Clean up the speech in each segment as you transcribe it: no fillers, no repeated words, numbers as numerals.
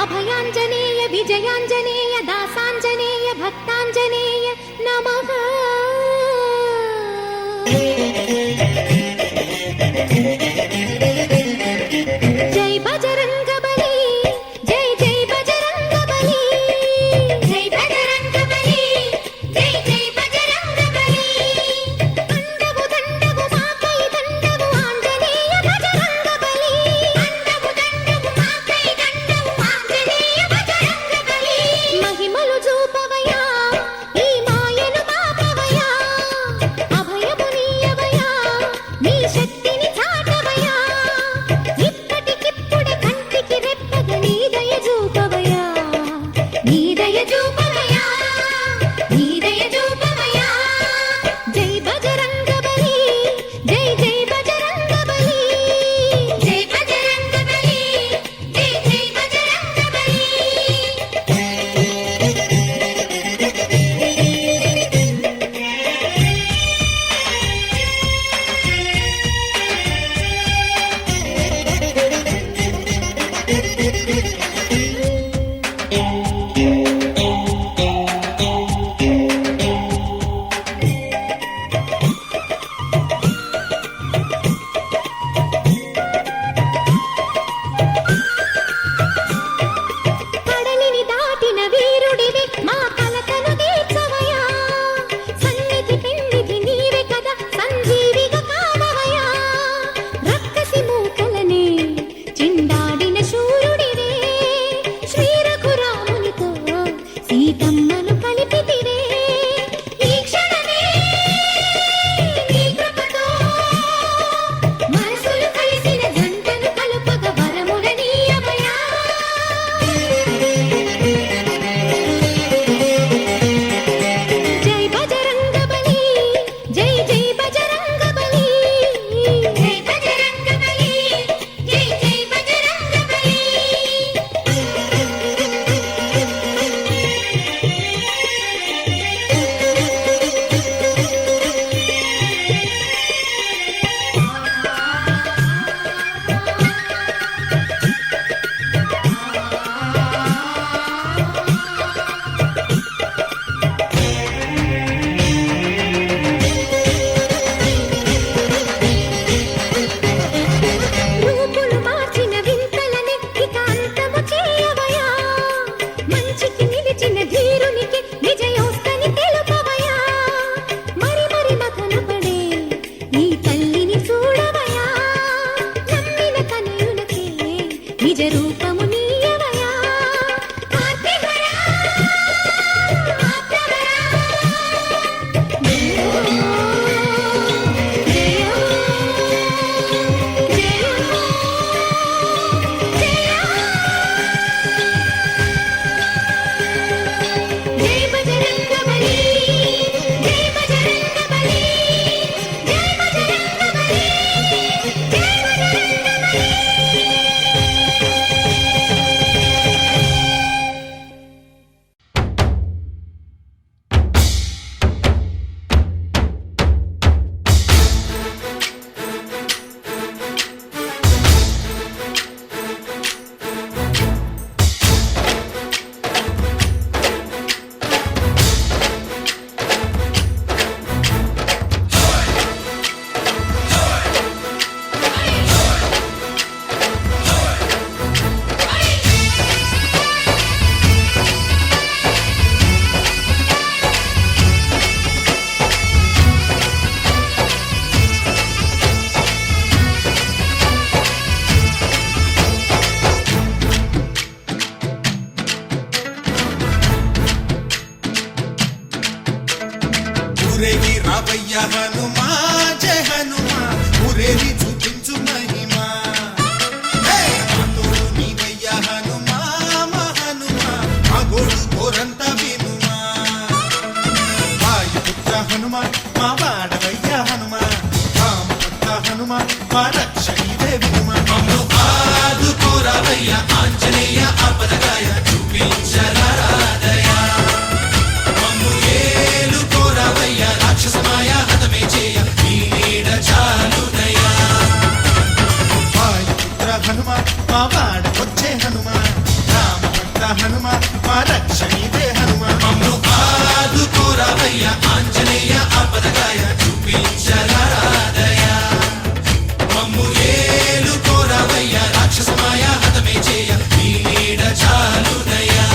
अभयांजनेय विजयांजनेय दासांजनेय भक्तांजनेय नमः। जय बजरंग बली, जय जय बजरंग बली, जय बजरंग बली, जय जय बजरंग बली। अंडवु దండవు మాకై దండవు ఆంజనేయ బజరంగ బలి, అండవు దండవు మాకై దండవు ఆంజనేయ బజరంగ బలి। మహిమలు చూపవయా ఈ మాయను మాపవయా, అభయము నీయవయా నీ శక్తిని చాటవయా, ఇప్పటికిప్పుడే కంటికి రెప్పగా నీ దయ చూపవయా, నీ దయ చూపవయా, నీ దయ చూపవయా। జై బజరంగ బలి, జై జై బజరంగ బలి, జై బజరంగ బలి, జై జై బజరంగ బలి। కడలిని దాటిన వీరుడివి మా కలతను తీర్చవయా, సన్నిధి పెన్నిధి నీవే కదా సంజీవిగా కావవయా। రక్కసి మూకలనే చిందాడిన శూరుడివే, శ్రీ రఘురామునితో సీతమ్మను కలిపితివే। ఈ క్షణమే నీ కృపతో మనసులు కలిసిన జంటను కలుపగ వరముల నీయవయా। జై బజరంగ బలి, జై జై బజరంగ బలి, జై బజరంగ బలి, జై జై బజరంగ బలి। రూపులు మార్చిన వింతలనే ఇక అంతము చేయవయా, మంచికి నిలిచిన ధీరునికి విజయోస్తని తెలుపవయా। మరి మరి మథన పడే నీ తల్లిని చూడవయా, నమ్మిన కనుయులకే నిజ రూపము నీయవయా। కార్తిహరా ఆప్తవరా జయో జయో జయో జయో। జై బజరంగ బలి, జై బజరంగ బలి, జై బజరంగ బలి, జై బజరంగ బలి। వాడవయ్య హనుమా జయ హనుమా ఊరేగి చూపించు మహిమా తోడు నీవయ్య హనుమా మా హనుమా మా గోడు కోరంత వినుమా వాయుపుత్ర హనుమా మా వాడవయ్య హనుమా రామభక్త హనుమా మా రక్షణీదే వినుమా మమ్ము ఆదుకోరావయ్య ఆంజనేయ ఆపదగాయ చూపించరాదయ మమ్ము ఏలుకోరావయ్య రాక్షసమాయ హతమే చేయ నీ నీడ చాలునయ్యా వాయుపుత్ర హనుమా మా వాడకొచ్చే హనుమా రామభక్త హనుమా మా రక్షణీదే హనుమా మమ్ము ఆదుకోరావయ్య ఆంజనేయ ఆపదగాయ చూపించరాదయ మమ్ము ఏలుకోరావయ్య రాక్షసమాయ హతమే చేయ నీ నీడ చాలునయ్యా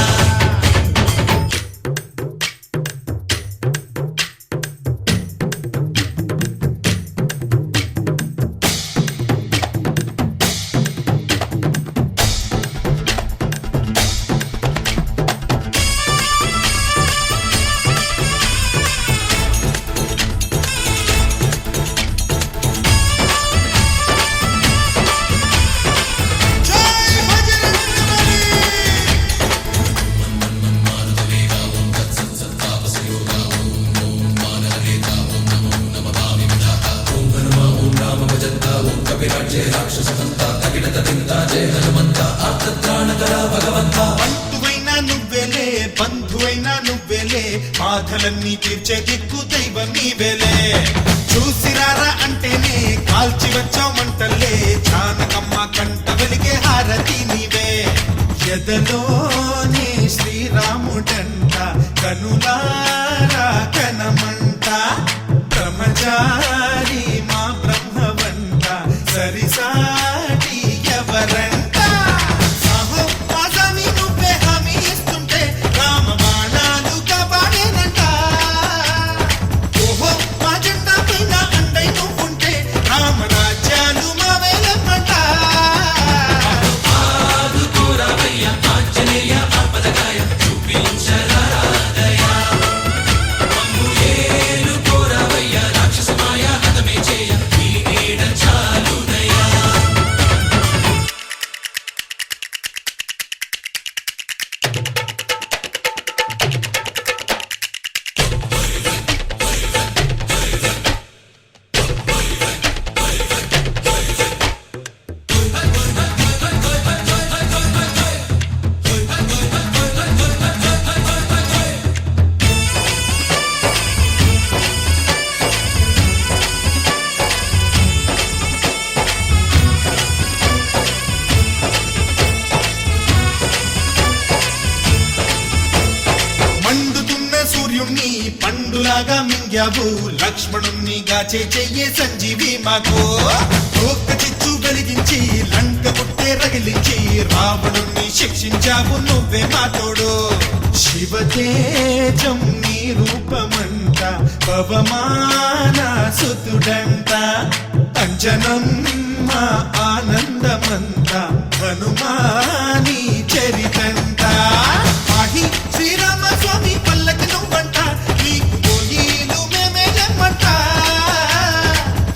బంధువైనా నువ్వేలే బంధువైనా నువ్వేలే బాధలన్నీ తీర్చే దిక్కు దైవం నీవేలే చూసిరారా అంటేనే కాల్చి వచ్చావు మంటల్లే జానకమ్మ కంట వెలిగే హారతి నీవే ఎదలోనే శ్రీరాముడంట కనులారా కనమంట బ్రహ్మచారి మా బ్రహ్మవంట సరిసాటి ఎవరంట సాహో ఆజామి నువ్వే హామీ ఇస్తుంటే రామ బాణాలు కాపాడేనంట ఓహో మా జెండా పైన అండై నువ్వుంటే రామరాజ్యాలు మా వేలమంట ఆదుకోరావయ్య ఆంజనేయ ఆపదగాయ చూపించరాదయ మమ్ము ఏలుకోరావయ్య రాక్షసమాయ హతమే చేయ నీ నీడ చాలునయ్యా మండుతున్న సూర్యుణ్ణి పండులాగా మింగావు లక్ష్మణుణ్ణి గాచే చెయ్యే సంజీవి మాకు ఒక్క చిచ్చు వెలిగించి లంక పుట్టే రగిలించి రావణుణ్ణి శిక్షించావు నువ్వే మా తోడు శివతేజం నీ రూపమంట పవమాన సుతుడంట అంజనం మా ఆనందమంత హనుమాని చరితంట ఆహి శ్రీరామ స్వామి పల్లకి నువ్వంట నీకు గోయీలు మేమే లెమ్మంట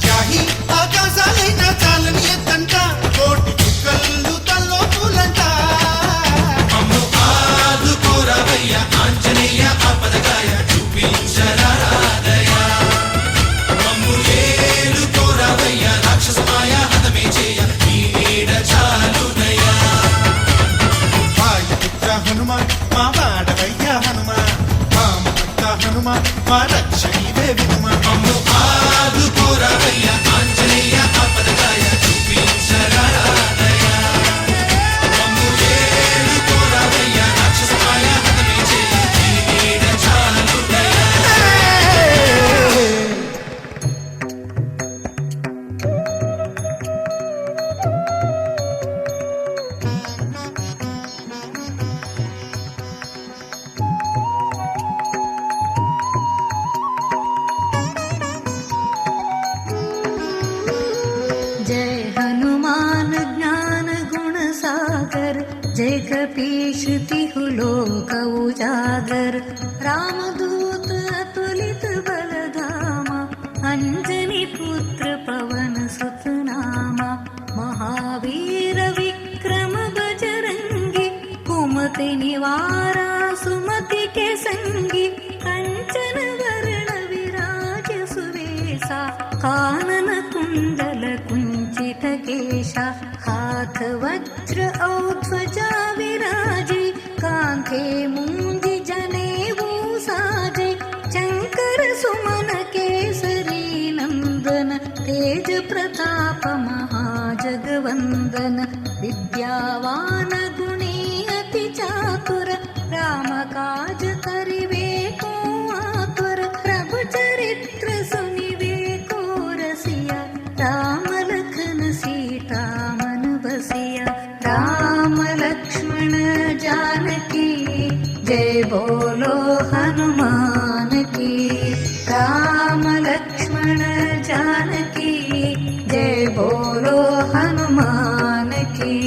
జాహి ఆకాశాలైనా చాలని ఎత్తంట కోటి చుక్కలు తల్లో పూలంట మమ్ము ఆదుకోరావయ్య ఆంజనేయ ఆపదగాయ చూపించరాదయ మమ్ము ఏలుకోరావయ్య రాక్షసమాయ హతమే చేయ నీ నీడ చాలునయ్యా వాయుపుత్ర హనుమా మా వాడవయ్య హనుమా రామభక్త హనుమా మా రక్షణీదే వినుమా మమ్ము ఆదుకోరావయ్య ఆంజనేయ ఆపదగాయ చూపించరాదయ మమ్ము ఏలుకోరావయ్య రాక్షసమాయ హతమే చేయ నీ నీడ చాలునయ్యా जय कपीश तिहु लोक उजागर रामदूत अतुलित बलधामा अंजनी पुत्र पवन सुत नामा, महावीर विक्रम बजरंगी, कुमति निवारा सुमति के संगी, कंचन वरण विराज सुवेशा, कानन कुंडल कुंचित केशा, हाथ वज्र औ ध्वजा विराजे, कांधे मुंज जनेऊ साजे, शंकर सुमन केसरी नंदन, तेज प्रताप महाजगवंदन, विद्यावान गुणी अति चातुर, राम काज करिवे को आतुर, प्रभु चरित्र सुनिवे को रसिया, राम लखन सीता मन बसिया। राम लक्ष्मण जानकी जय बोलो हनुमान की, राम लक्ष्मण जानकी जय बोलो हनुमान की।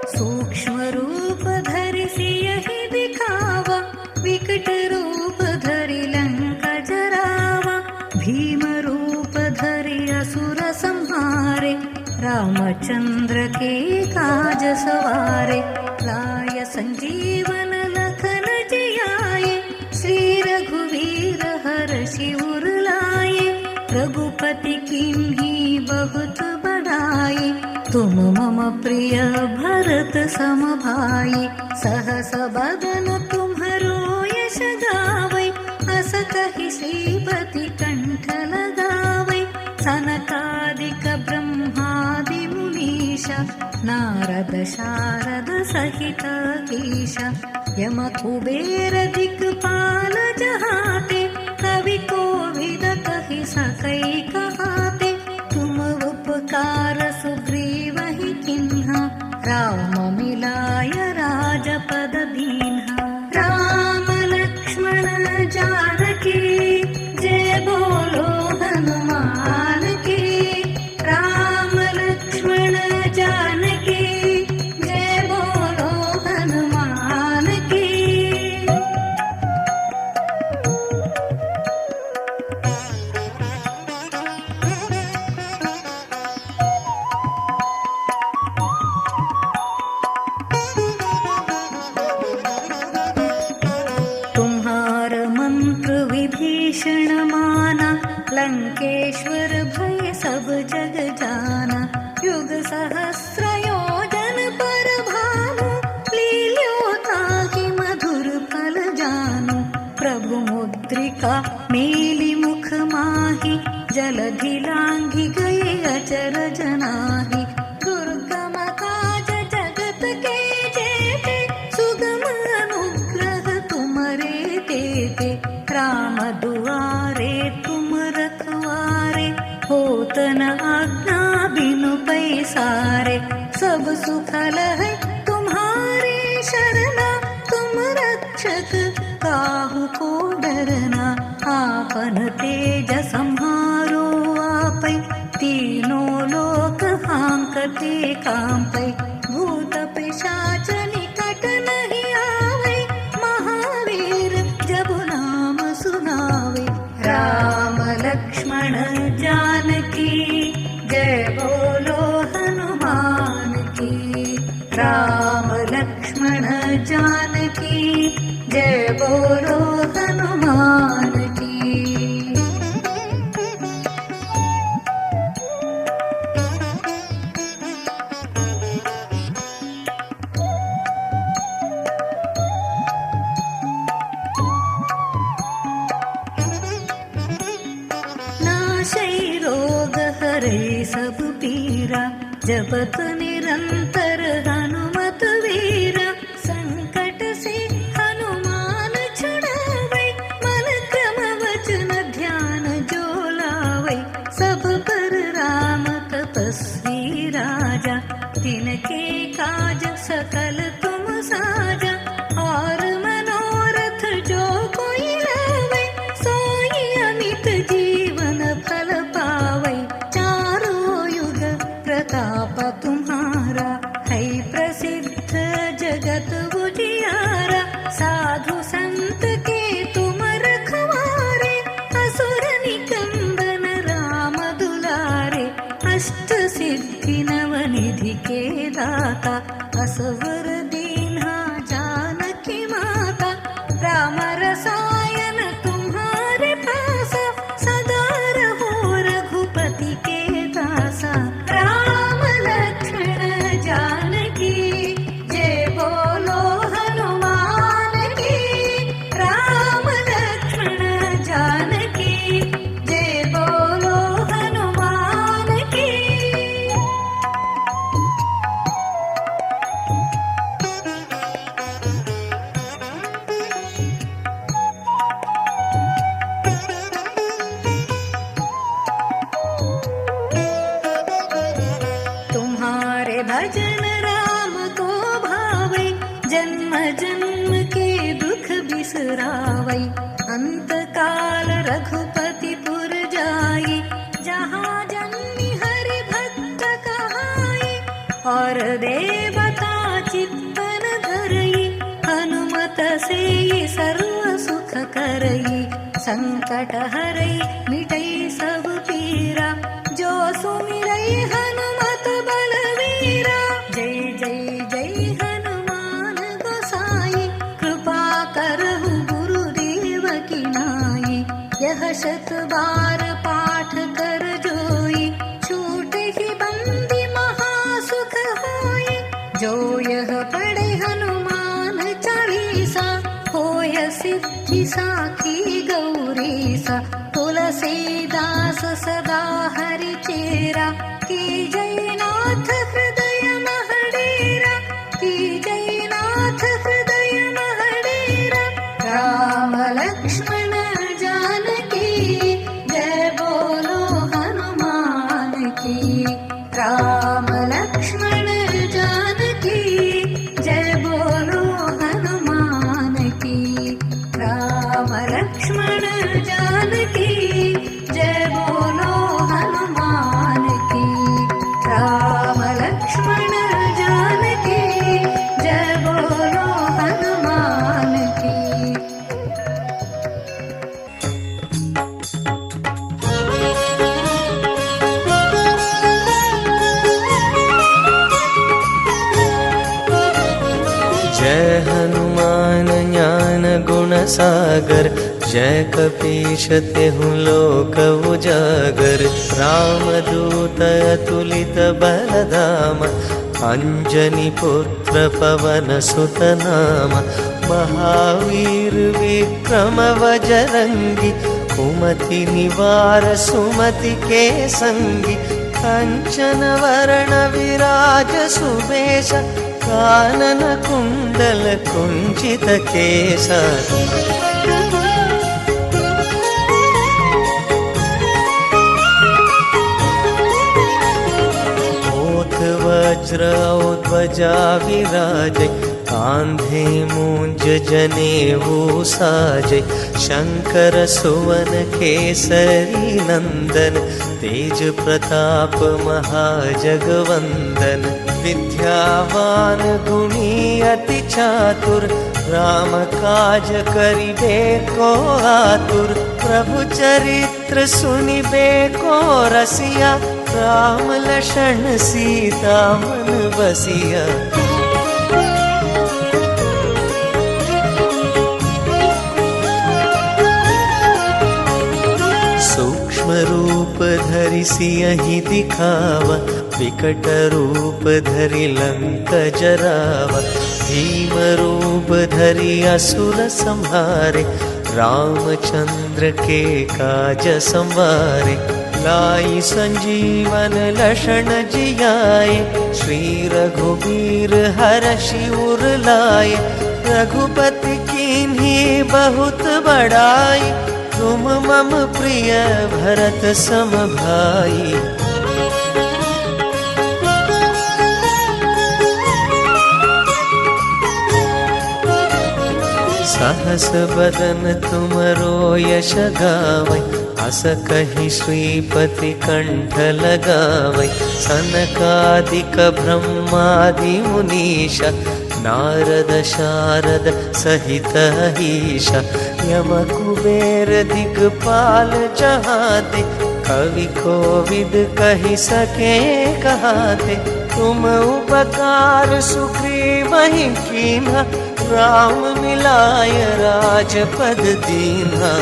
सूक्ष्म रूप धरि सियहि दिखावा, विकट रूप धरि लंका जरावा, भीम रूप धरि असुर संहारे, रामचंद्र के काज सवारे, लाय संजीवन लखन जियाए, श्री रघुवीर हर्षि उर लाए, रघुपति कीन्ही बहुत बड़ाई, तुम मम प्रिय भरत सम भाई, सहस बदन तुम्हरो यश गावै, अस कहि श्रीपति कंठ लगावै, सनकादिक ब्रह्मादि मुनीशा, नारद शारद सहित ईशा, यम कुबेर दिक्पाल जहाते, कवि कोविद कहि सकै कहाते, तुम उपकार सुग्रीवहि किन्हा, राम मिलाय राजपद दीन्हा। राम लक्ष्मण जानकी जय बोलो हनुमान की, राम लक्ष्मण जानकी जय बोलो हनुमान की। विभीषण माना, लंकेश्वर भय सब जग जाना, युग सहस्र योजन पर भानु, लील्योताहि मधुर फल जानु, प्रभु मुद्रिका मेलि मुख माहि, जलधि लांघि गए अचर जनाहि, दुर्गम काज जगत के जेते, सुगम अनुग्रह तुमरे तेते, राम दुआरे तुम रखवारे, होत न आज्ञा बिनु पैसारे, सब सुखल है तुम्हारे शरणा, तुम रक्षक काहू को डरना, आपन तेज संहारो आपै, तीनों लोक हांकते कांपै, भूत पिशाच निकट नहीं आवै, महावीर जब नाम सुनावे। राम लक्ष्मण जानकी जय बोलो हनुमान की, राम लक्ष्मण जानकी जय बोलो हनुमान की। हरे सब पीरा, जपत निरंतर हनुमत वीरा, संकट से हनुमान छुड़ावै, मन क्रम वचन ध्यान जो लावै, सब पर राम तपस्वी राजा, तिनके काज सकल तुम साजा, और मनोरथ जो कोई लावै, सोई अमित जीवन प्रसिद्ध जगत उजियारा, साधु संत के तुम रखवारे, असुर निकंदन राम दुलारे, अष्ट सिद्धि नवनिधि के दाता, असवर दीन्हा जानकी माता, राम रसायन तुम्हारे पासा, सदा रहो रघुपति के दासा। राम लक्ष्मण जानकी जय बोलो हनुमान की, राम लक्ष्मण जानकी जय बोलो हनुमान की। तुम्हारे भजन राम को भावै, जन्म जन्म के दुख बिसरावै, अंत काल रघुपति पुर जाई, जहाँ जन्मी हरि भक्त कहाई, और देवता चित्तन धरई, हनुमत से सर्व सुख करई, संकट हरई मिटई सब पीरा, जो सुमिरई हनुमत बलवीरा। जय जय जय हनुमान गोसाई, कृपा करहु गुरुदेव की नाई, यह शत बार पाठ कर जोई, छूटे ही बंदी महासुख होई, जो यह पढ़े हनुमान चालीसा, होय सिद्धि साखी गौरीसा, तुलसीदास सदा हरि चेरा, की जयनाथ हृदय महडेरा, की जयनाथ हृदय महडेरा। राम लक्ष्मण जानकी जय बोलो हनुमान की, राम लक्ष्मण जानकी जय बोलो हनुमान की, राम लक्ष्मण जानकी जय बोलो हनुमान की, राम लक्ष्मण जानकी जय बोलो हनुमान की। जय हनुमान ज्ञान गुण सागर, जय कपीश तेहु लोक उजागर, रामदूत अतुलित बलधाम, अंजनी पुत्र पवन सुत नाम, महावीर विक्रम बजरंगी, कुमति निवार सुमति के संगी, कंचन वरण विराज सुबेश, कानन कुंडल कुंचित केसा। वज्र ध्वजा विराजै, कांधे मूंज जनेऊ साजै, शंकर सुवन केसरी नंदन, तेज प्रताप महाजगवंदन, विद्यावान गुणी अति चातुर, राम काज करिबे को आतुर, प्रभु चरित्र सुनिबे को रसिया, राम लक्ष्मण सीता मन बसिया। सूक्ष्म रूप धरि सियहि दिखावा, विकट रूप धरि लंक जरावा, भीम रूप धरि असुर संहारे, रामचंद्र के काज संवारे, लाई संजीवन लक्षण जियाए, श्री रघुबीर हरषि उर लाए, रघुपति कीन्ही बहुत बड़ाई, तुम मम प्रिय भरत सम भाई। सहस बदन तुमरो यश गावै, अस कहि श्रीपति कंठ लगावै सनकादिक ब्रह्मादि मुनीशा नारद शारद सहित ईश यम कुबेर दिक्पाल जहाते कवि कोविद कहि सके कहाते तुम उपकार सुग्रीव ही कीन्हा राम मिलाय राजपद दीन्हा।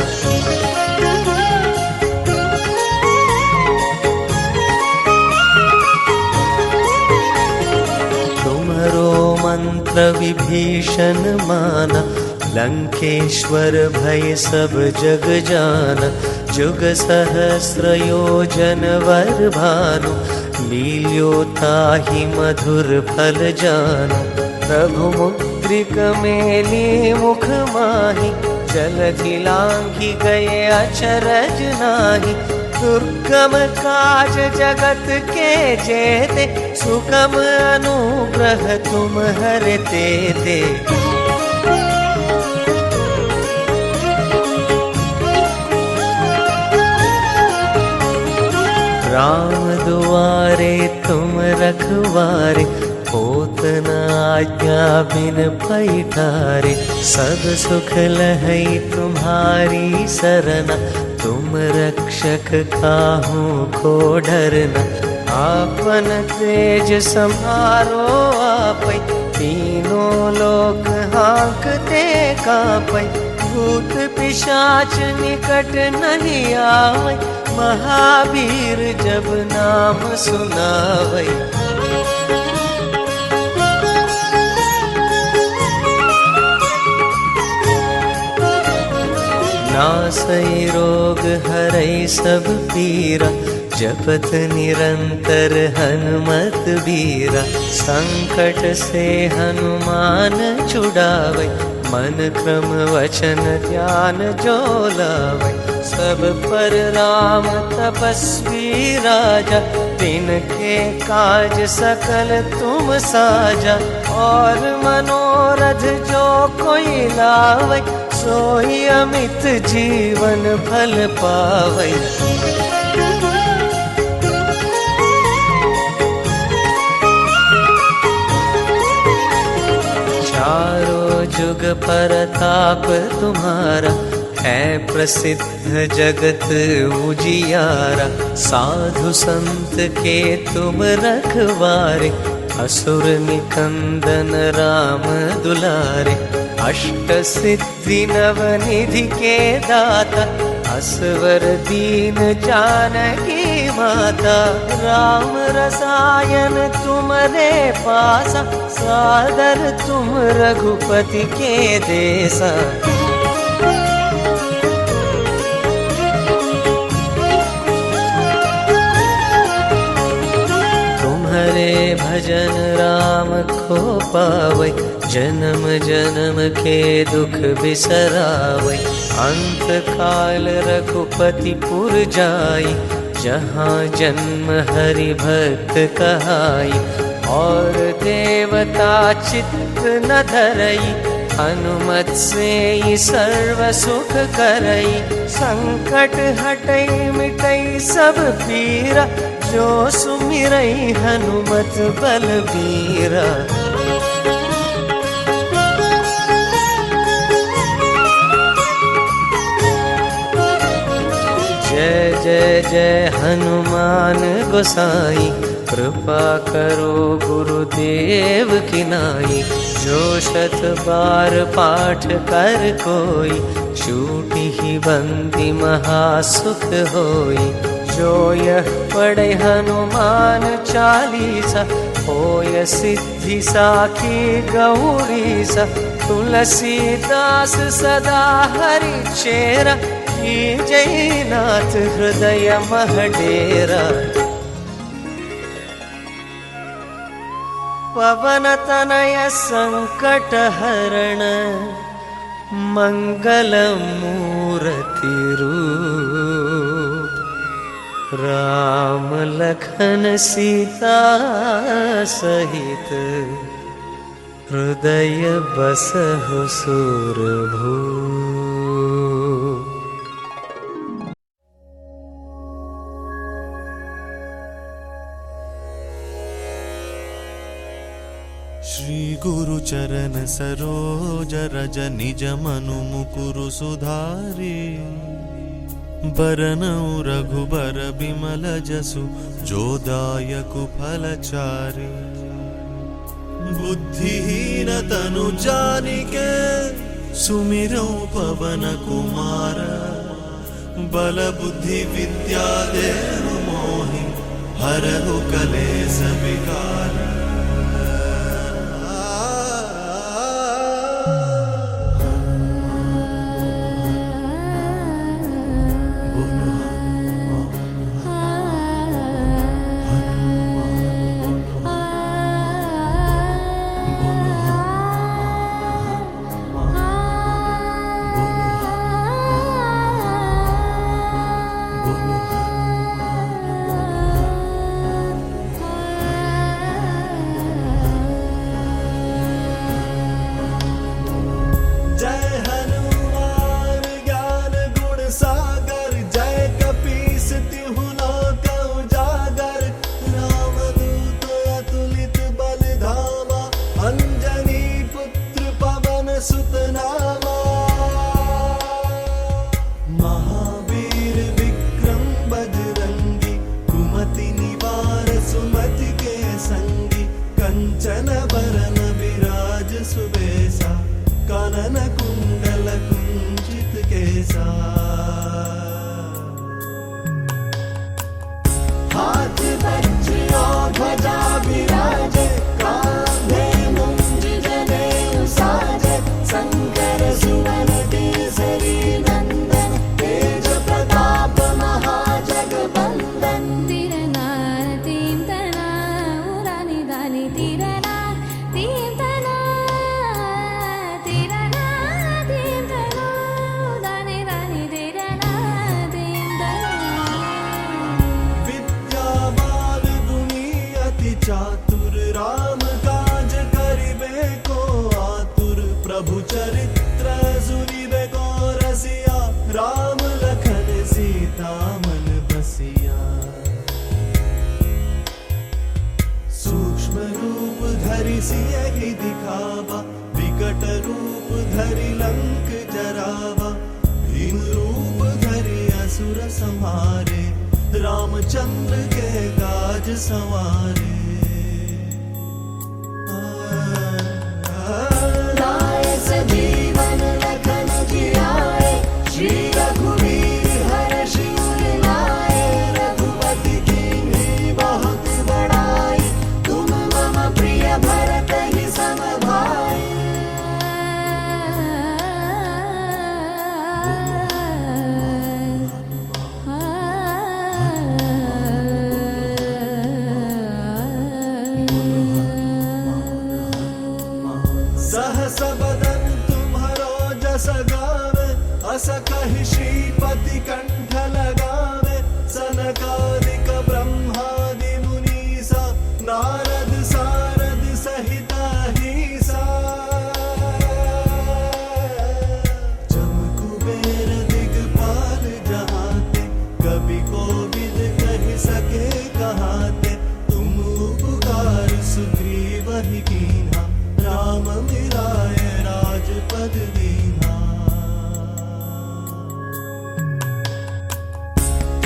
तुम्हरो मंत्र विभीषण माना लंकेश्वर भय सब जग जाना जुग सहस्र योजन वर भानु लील्यो ताहि मधुर फल जानु प्रभु मुद्रिक मेली मुख माहि जलधि लांघि गए अचरज नाही दुर्गम काज जगत के जेते सुगम अनुग्रह तुम हरते ते। राम दुआरे तुम रखवारे होत न आज्ञा बिन पैठारे सब सुख लहै तुम्हारी सरना तुम रक्षक काहू को डरना आपन तेज सम्हारो आपै तीनों लोक हाँकते कापै भूत पिशाच निकट नहीं आवै महावीर जब नाम सुनावै। नासै रोग हरै सब पीरा जपत निरंतर हनुमत बीरा संकट से हनुमान छुड़ावै मन क्रम वचन ध्यान जो लावै सब पर राम तपस्वी राजा तिनके काज सकल तुम साजा और मनोरथ जो कोई लावै सोई अमित जीवन फल पावै। चारों जुग परताप तुम्हारा है प्रसिद्ध जगत उजियारा साधु संत के तुम रखवारे असुर निकंदन राम दुलारे अष्ट सिद्धि नवनिधि के दाता असवर दीन जानकी माता राम रसायन तुम्हारे पासा सादर तुम रघुपति के देसा। तुम्हारे भजन राम को पावै जन्म जन्म के दुख बिसरावै अंत काल रघुपति पुर जाई जहाँ जन्म हरि भक्त कहाई और देवता चित्त न धरई हनुमत से ही सर्व सुख करई संकट हटई मिटई सब पीरा जो सुमिरई हनुमत बलबीरा। जय जय जय हनुमान गोसाई कृपा करो गुरुदेव की नाई जो शत बार पाठ कर कोई छूटी ही बंदी महासुख होई जो यह पढ़े हनुमान चालीसा होय सिद्धि साखी गौरीसा तुलसीदास सदा हरि चेरा की जयनाथ हृदय महडेरा। पवन तनय संकट हरण मंगल मूर्ति रूप राम लखन सीता सहित हृदय बसहु सुरभूप। गुरु चरण सरोज रज निज मनु मुकुरु सुधारी बरनउ रघुबर बिमल जसु जो दायकु फलचारी बुद्धिहीन तनु जानिके सुमिरौ पवन कुमार बल बुद्धि विद्या देहु मोहि हरहु कलेस विकार चातुर राम काज करिबे को आतुर प्रभु चरित्र सुनिबे को रसिया राम लखन सीता मन बसिया सूक्ष्म रूप धरि सियहि दिखावा विकट रूप धरि लंक जरावा भीम रूप धरि असुर संहारे रामचंद्र के काज संवारे जीवन लखन जियाए श्री रघुवीर हर्षि उर लाए रघुपति कीन्ही बहुत बड़ाई तुम मम प्रिय भरत ही सम भाई सहस बदन तुम्हारो जस गावे अस कहि श्रीपति कंठ लगावे सनकादिक ब्रह्मादि मुनीसा नारद सारद सहित अहिसा जम कुबेर दिगपाल जहाते कवि कोविद कहि सके कहाते तुम उपकार सुग्रीव ही कीन्हा राम मिलाए राजपद दीन्हा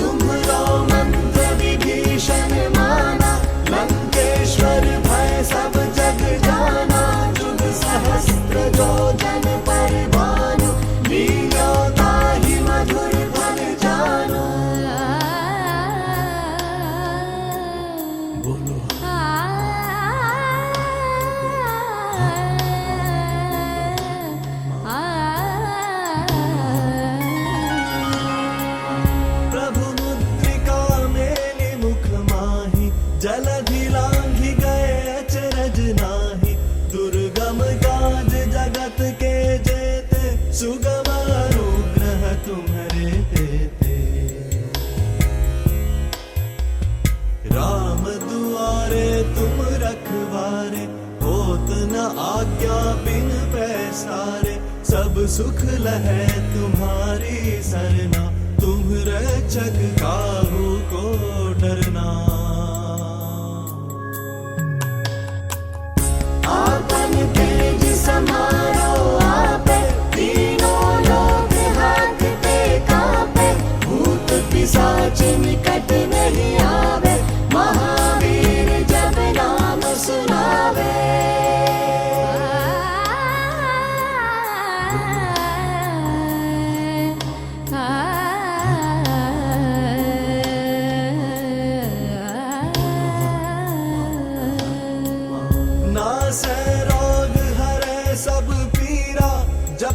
तुम्हरो मंत्र विभीषण माना लंकेश्वर भय सब जग जाना जुग सहस्त्र जो जन पर भानु लीला ताहि मधुर फल जानो बोलो प्रभु मुद्रिका मेलि मुख माहि जलधि लांघि गए अचरज नाही दुर्गम काज जगत के जेते सुगम अनुग्रह तुम्हरे तेते राम दुआरे तुम रखवारे होत न आज्ञा बिन पैसारे सब सुख लहै तुम्हारी सरना तुम रक्षक काहू को डरना आपन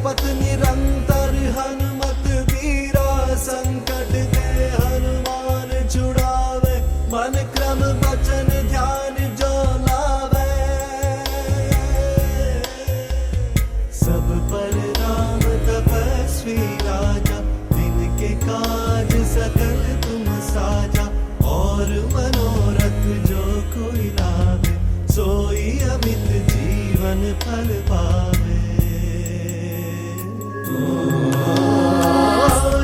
शपथ निरंतर हनुमत वीरा, संकट के हनुमान छुड़ावे, मन क्रम वचन ध्यान जो लावे। सब पर राम तपस्वी राजा, दिन के काज सकल तुम साजा। और मनोरथ जो कोई लावे, सोई अमित जीवन फल पावे।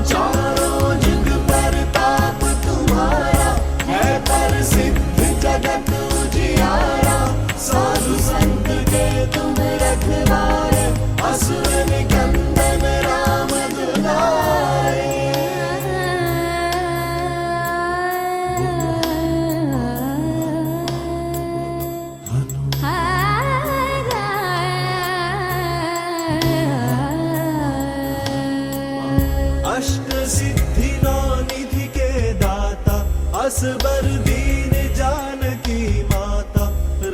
चारों जुग पर ताप तुम्हारा, है प्रसिद्ध जगत उजियारा। साधु संत के तुम रखवारे, असुर निकंदन राम दुलारे। अष्ट सिद्धि नौ निधि के दाता, असबर दीन जानकी माता।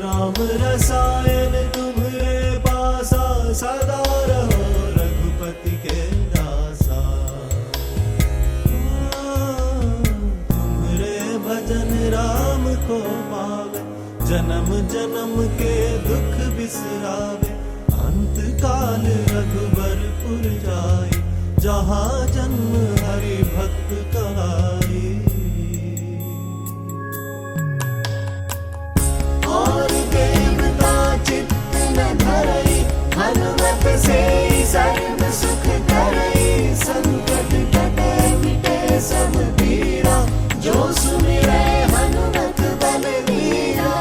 राम रसायन तुम्हारे पासा, सदा रहो रघुपति के दासा। तुम्हारे भजन राम को पावे, जन्म जन्म के दुख बिसरावे। अंत काल रघुबरपुर जाए, जहाँ जन्म हरि भक्त कहाई। और देवता चित्त न धरई, हनुमत से सर्व सुख करई। संकट कटे मिटे सब पीरा, जो सुमिरै हनुमत बलवीरा।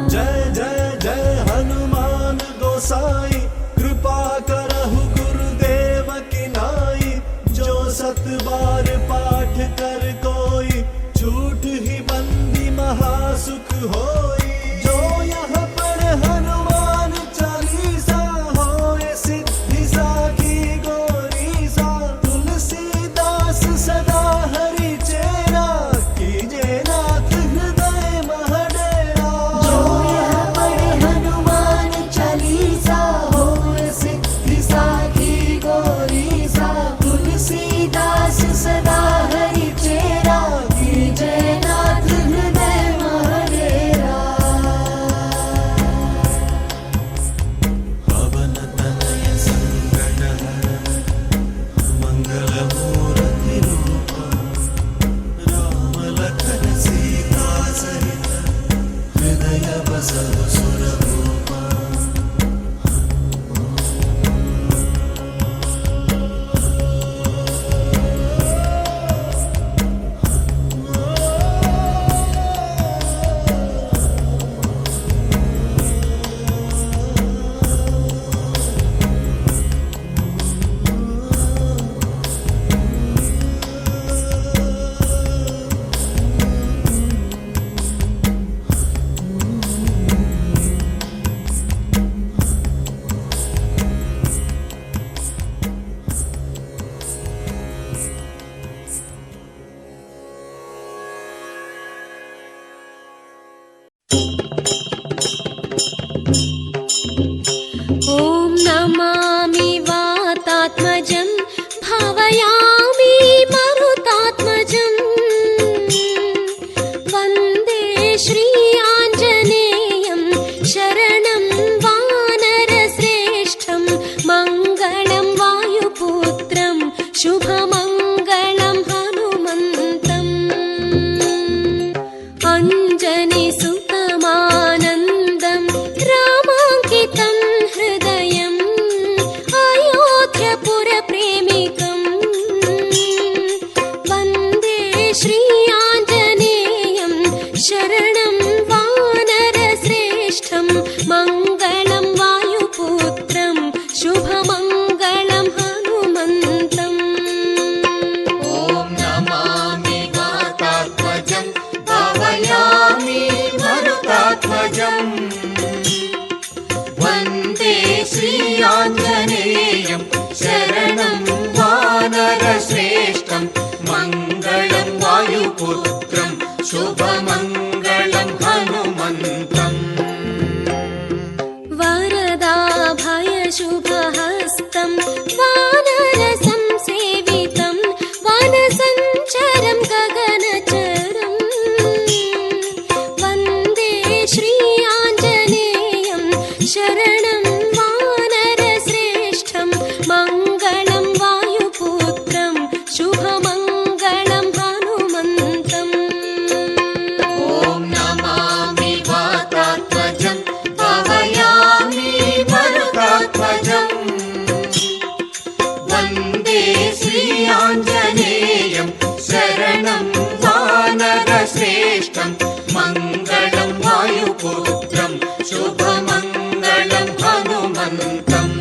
जय जय जय हनुमान गोसाई, कृपा करहु गुरुदेव की नाई। जो सत बार पाठ कर कोई, झूठ ही बंदी महासुख होई। जो यह पढ़े हनुमान चालीसा, होए सिद्धि साखी गौरीसा। तुलसीदास सदा हरि चेरा, कीजे नाथ हृदय मह डेरा। जो यह पढ़े हनुमान चालीसा, होए सिद्धि साखी गौरीसा। तुलसीदास सदा हरि चेरा, कीजे नाथ हृदय मह डेरा। पवन तनय संकट हरण, मंगल मूर्ति रूपा। राम लखन सीता सहित, हृदय बसहु सुरभूपा। ॐ नमामि वातात्मजं, भावयामि मरुतात्मजं। वन्दे श्री आञ्जनेयं, शरणं वानरश्रेष्ठं। मङ्गलं वायुपुत्रं, शुभमङ्गलं हनुमन्तम्। अञ्जनीसुतमानन्दं, रामाङ्कितं हृदयम्। अयोध्यापुरप्रेमिकं, वन्दे श्री आञ्जनेयं, शरणं वानरश्रेष्ठं। मङ्गलं वायुपुत्रं, शुभमङ्गलं हनुमन्तम्। ॐ नमामि वातात्मजं, भावयामि मरुतात्मजं। वन्दे श्री आञ्जनेयं, शरणं वानरश्रेष्ठं मङ्गलं वायुपुत्रं शुभमङ्गलं हनुमन्तम् वरदाभयशुभहस्तं वानरसंसेवितं वनसञ्चरं गगनचरम् वन्दे श्री आञ्जनेयं शरणं वानरश्रेष्ठं मङ्गलं वायुपुत्रं शुभमङ्गलं हनुमन्तम् ॐ नमामि वातात्मजं भावयामि मरुतात्मजं वन्दे श्री आञ्जनेयं शरणं वानरश्रेष्ठं मङ्गलं वायुपुत्रं शुभमङ्गलं हनुमन्तम्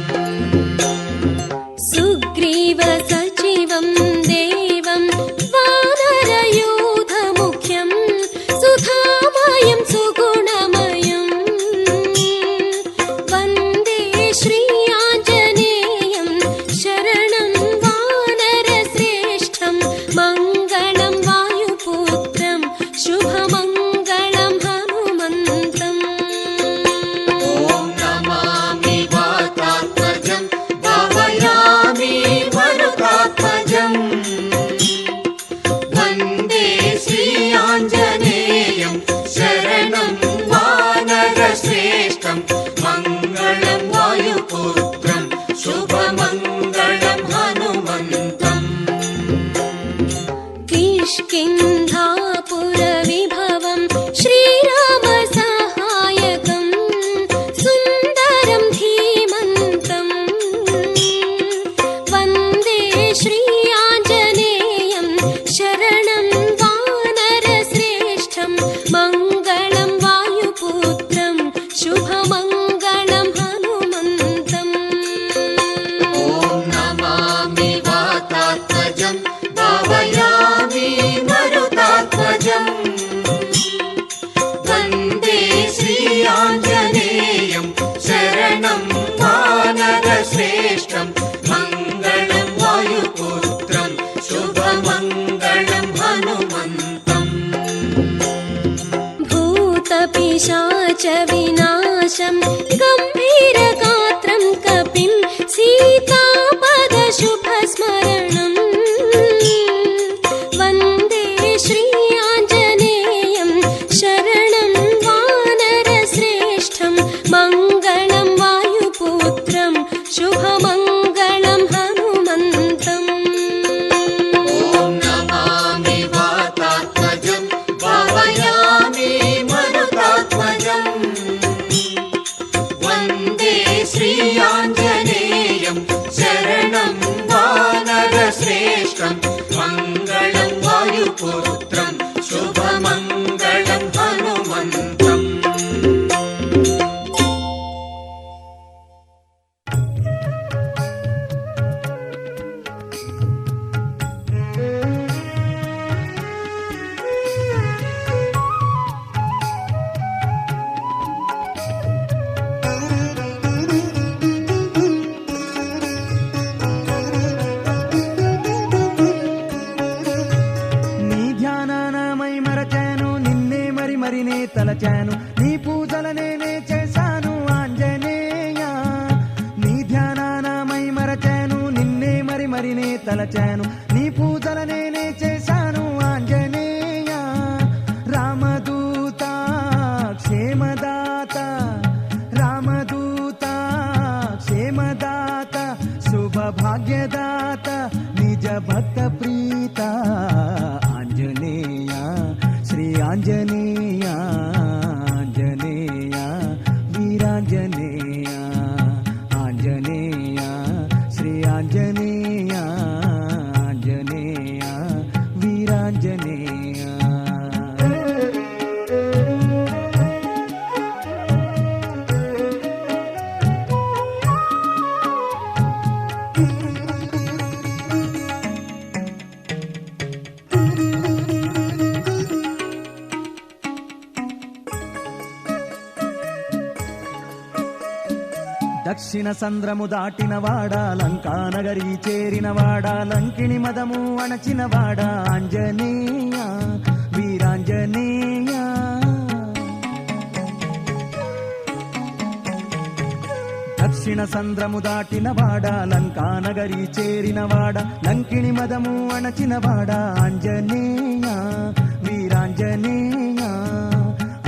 सुग्रीवसचिवं देवं वानरयूथमुख्यं सुधामयं सुगुणमयं वन्दे श्री आञ्जनेयं शरणं वानरश्रेष्ठं मङ्गलं वायुपुत्रं शुभमङ्गलं हनुमन्तम् ॐ नमामि वातात्मजं भावयामि मरुतात्मजं वन्दे श्री आञ्जनेयं शरणं वानरश्रेष्ठं मङ्गलं वायुपुत्रं शुभमङ्गलं हनुमन्तम् किष्किन्धापुरविभवं श्रीरामसहायकं सुन्दरं धीमन्तं वन्दे श्री आञ्जनेयं शरणं वानरश्रेष्ठं मङ्गलं वायुपुत्रं शुभमङ्गलं हनुमन्तम् ॐ नमामि वातात्मजं भावयामि मरुतात्मजं वन्दे श्री आञ्जनेयं शरणं वानरश्रेष्ठं मङ्गलं वायुपुत्रं शुभमङ्गलं हनुमन्तम् भूतपिशाचविनाशं गम्भीरगात्रं कपिं सीतापदशुभस्मरणं वन्दे श्री आञ्जनेयं शरणं वानरश्रेष्ठं मङ्गलं वायुपुत्रं शुभमङ्गलं हनुमन्तम् ॐ नमामि वातात्मजं भावयामि मरुतात्मजं वन्दे श्री आञ्जनेयं शरणं वानरश्रेष्ठं मङ्गलं वायुपुत्रं शुभमङ्गलं हनुमन्तम् నీ ధ్యానానమై మరచాను నిన్నే మరినే తలచాను నీ పూజల నేనే చేశాను ఆంజనేయ నీ ధ్యానానమై మరచాను నిన్నే మరినే తలచాను నీ పూజల నేనే చేశాను ఆంజనేయ రామదూత క్షేమదాత రామదూత క్షేమదాత శుభభాగ్యదాత నిజ భక్త ప్రీత ఆంజనేయ శ్రీ ఆంజనేయ ఆంజనేయ వీరాంజనేయ ఆంజనేయ శ్రీ ఆంజనేయ ఆంజనేయ దక్షిణ సంద్రము దాటినవాడా లంకానగరి చేరినవాడా లంకిణి మదము అణచినవాడా ఆంజనేయ వీరాంజనేయ దక్షిణ సంద్రము దాటినవాడా లంకానగరి చేరినవాడా లంకిణి మదము అణచినవాడా ఆంజనేయ వీరాంజనేయ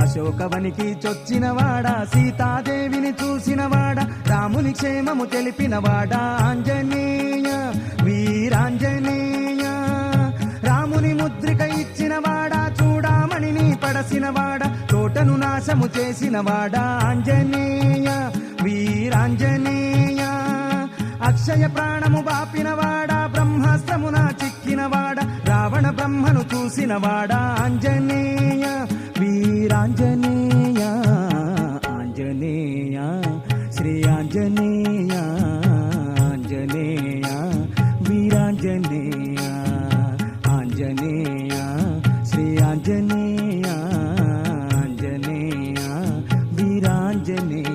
అశోకవనికి చొచ్చినవాడా సీతాదేవిని చూసినవాడా రాముని క్షేమము తెలిపినవాడా ఆంజనేయ వీరాంజనేయ రాముని ముద్రిక ఇచ్చినవాడా చూడామణిని పడసినవాడా తోటను నాశము చేసినవాడా ఆంజనేయ వీరాంజనేయ అక్షయ ప్రాణము బాపినవాడా బ్రహ్మాస్త్రమున చిక్కినవాడా రావణ బ్రహ్మను చూసినవాడా ఆంజనేయ వీరాంజనేయ ఆంజనేయ శ్రీ ఆంజనేయ ఆంజనేయ వీరాంజనేయ ఆంజనేయ శ్రీ ఆంజనేయ ఆంజనేయ వీరాంజనేయ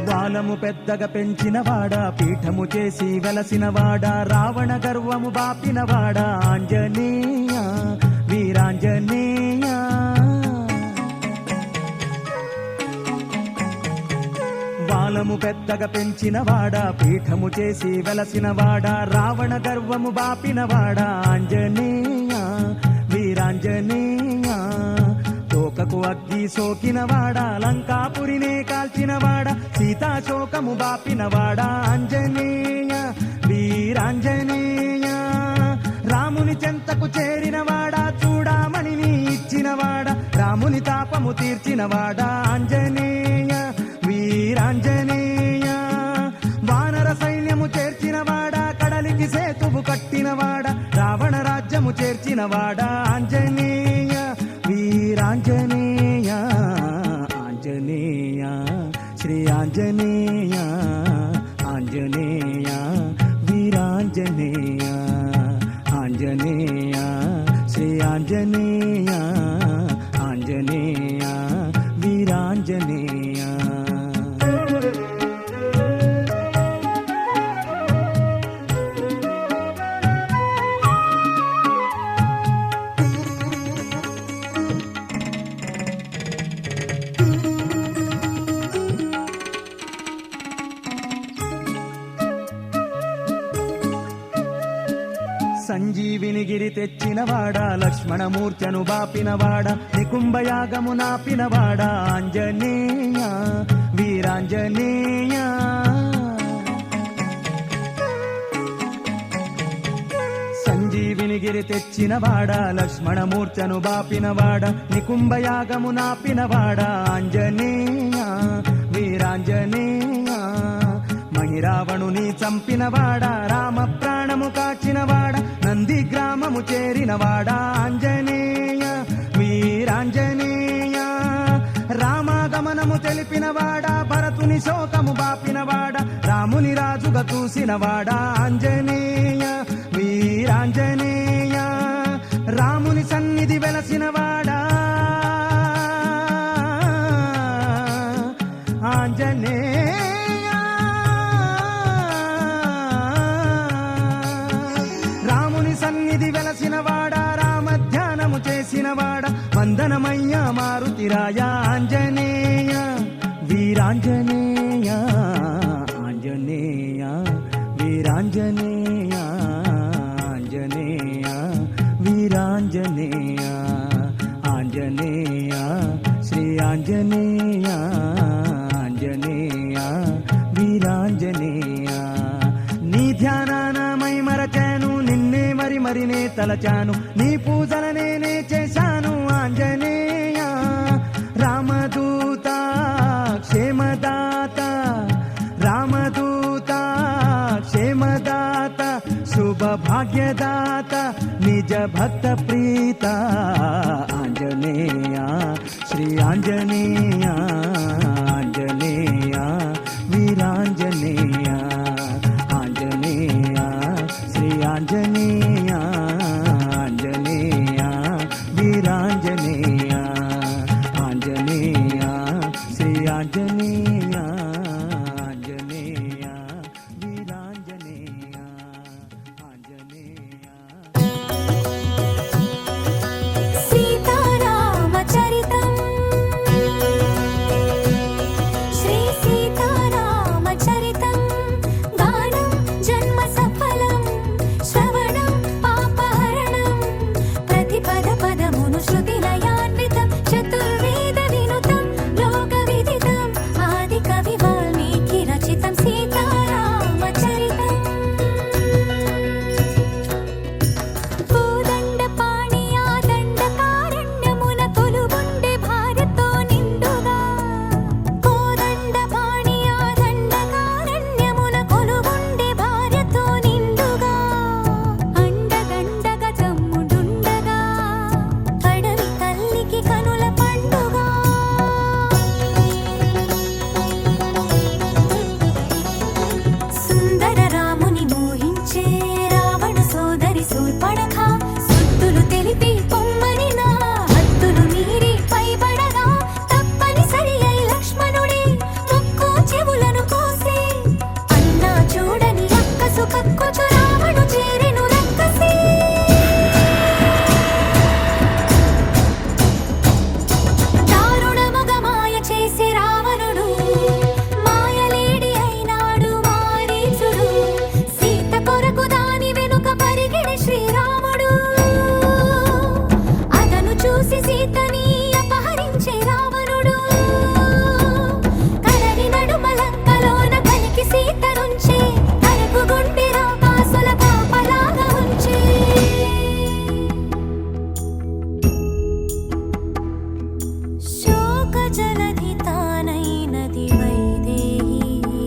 బాలము పెద్దగా పెంచినవాడా పీఠము చేసి వెలసినవాడా రావణ గర్వము బాపినవాడా ఆంజనేయ వీరాంజనేయ బాలము పెద్దగా పెంచినవాడా పీఠము చేసి వెలసినవాడా రావణ గర్వము బాపినవాడా ఆంజనేయ వీరాంజనేయ తోకకు అగ్గి సోకినవాడా లంకాపురినే కాల్చినవాడా సీతాశోకము బాపినవాడా ఆంజనేయ వీరాంజనేయ రాముని చెంతకు చేరినవాడా చూడామణిని ఇచ్చినవాడా రాముని తాపము తీర్చినవాడా ఆంజనేయ వీరాంజనేయ వానర సైన్యము చేర్చినవాడా కడలికి సేతువు కట్టినవాడా రావణ రాజ్యము చేర్చినవాడా ఆంజనేయ వీరాంజనేయ ఆంజనేయ శ్రీ ఆంజనేయ ఆంజనేయ వీరాంజనేయ ఆంజనేయ శ్రీ ఆంజనేయ ఆంజనేయ వీరాంజనేయ సంజీవిని గిరి తెచ్చినవాడా లక్ష్మణమూర్తను బాపినవాడా నికుంభయాగము నాపినవాడా ఆంజనేయ వీరాంజనేయ సంజీవిని గిరి తెచ్చినవాడా లక్ష్మణమూర్తను బాపినవాడా నికుంభయాగము నాపినవాడా ఆంజనేయ వీరాంజనేయ మహిరావణుని చంపినవాడా రామ ప్రాణము కాచినవాడా నంది గ్రామము చేరినవాడా ఆంజనేయ వీరాంజనేయ రామాగమనము తెలిపినవాడా భరతుని శోకము బాపినవాడా రాముని రాజుగా చూసినవాడా ఆంజనేయ వీరాంజనేయ రాముని సన్నిధి వెలసినవాడా ఆంజనేయ సన్నిధి వెలసినవాడా రామ ధ్యానము చేసినవాడా వందనమయ్యా మారుతిరాయ ఆంజనేయ వీరాంజనేయ ఆంజనేయ వీరాంజనేయ ఆంజనేయ వీరాంజనేయ ఆంజనేయ శ్రీ ఆంజనేయ ఆంజనేయ వీరాంజనేయ నీ ధ్యానాన మై మరచాను నిన్నే మరినే తలచాను నీ పూజలనే చేశాను ఆంజనేయ రామదూత క్షేమదాత రామదూత క్షేమదాత శుభ భాగ్యదాత నిజ భక్త ప్రీత ఆంజనేయ శ్రీ ఆంజనేయ ఆంజనేయ వీరాంజనేయ ఆంజనేయ శ్రీ ఆంజనేయ ఆంజనేయ వీరాంజనేయ ఆంజనేయ శ్రీ ఆంజనేయ ఆంజనేయ వీరాంజనేయ ఆంజనేయ సీతారామచరితం శ్రీ సీతారామచరితం గానం జన్మ సఫలం శ్రవణం పాపహరణం ప్రతి పద పదమును శృతి లయాన్వితం చతుర్వేద వినుతం లోక విదితం ఆది కవి వాల్మీకి రచితం సీతారామచరితం కోదండ పాణియా దండకారణ్యమున కొలువుండే భార్యతో నిండుగా కోదండ పాణియా దండకారణ్యమున కొలువుండే భార్యతో నిండుగా అండదండగా తమ్ముడుండగా అడవి తల్లికి కనుల పండుగ సుందర రాముని మోహించే రావణ సోదరి శూర్పణఖ సుత్తులు తెలిపి పొమ్మని నా హద్దులు మీరి పైబడగా తప్పనిసరి అయి లక్ష్మణుడే ముక్కు చెవులను కోసి అన్నా చూడని అక్కసు కక్కుచు రావణు చేరెను రక్కసి దారుణముగా మాయ చేసి రావణుడు మాయలేడి అయినాడు మారీచుడు సీత కొరకు దాని వెనుక పరిగెడి శ్రీరాముడు అతను చూసి సీతని అపహరించే రావణుడు కనని నడుమలంకలోన కలికి సీత నుంచే కరకు గుండె రాకాసుల పాపలాగా ఉంచే శోక జలధి తానైనది వైదేహి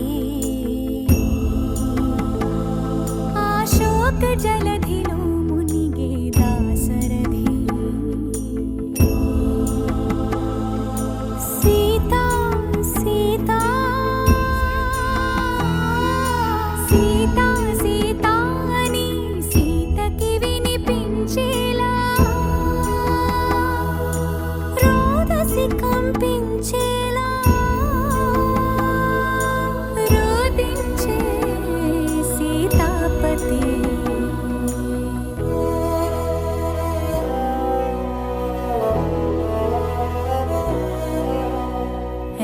ఆ శోక జలధిలో మునిగే దాశరథి సీతా సీతా సీతా సీతా అని సీతకి వినిపించేలా రోదసి కంపించేలా రోదించే సీతాపతి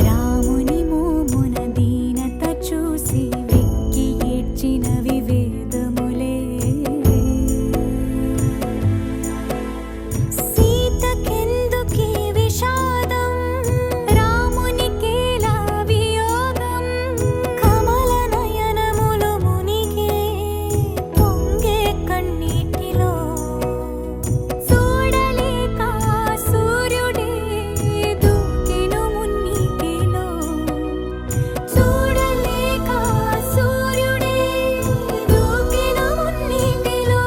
రాముని మోమున దీనత చూసి వెక్కి ఏడ్చిన వివేదములే సీతకెందుకీ విషాదం రామునికేలా వియోగం కమల నయనములు మునిగే పొంగే కన్నీటిలో చూడలేక సూర్యుడే దూకెను మున్నీటిలో చూడలేక సూర్యుడే దూకెను మున్నీటిలో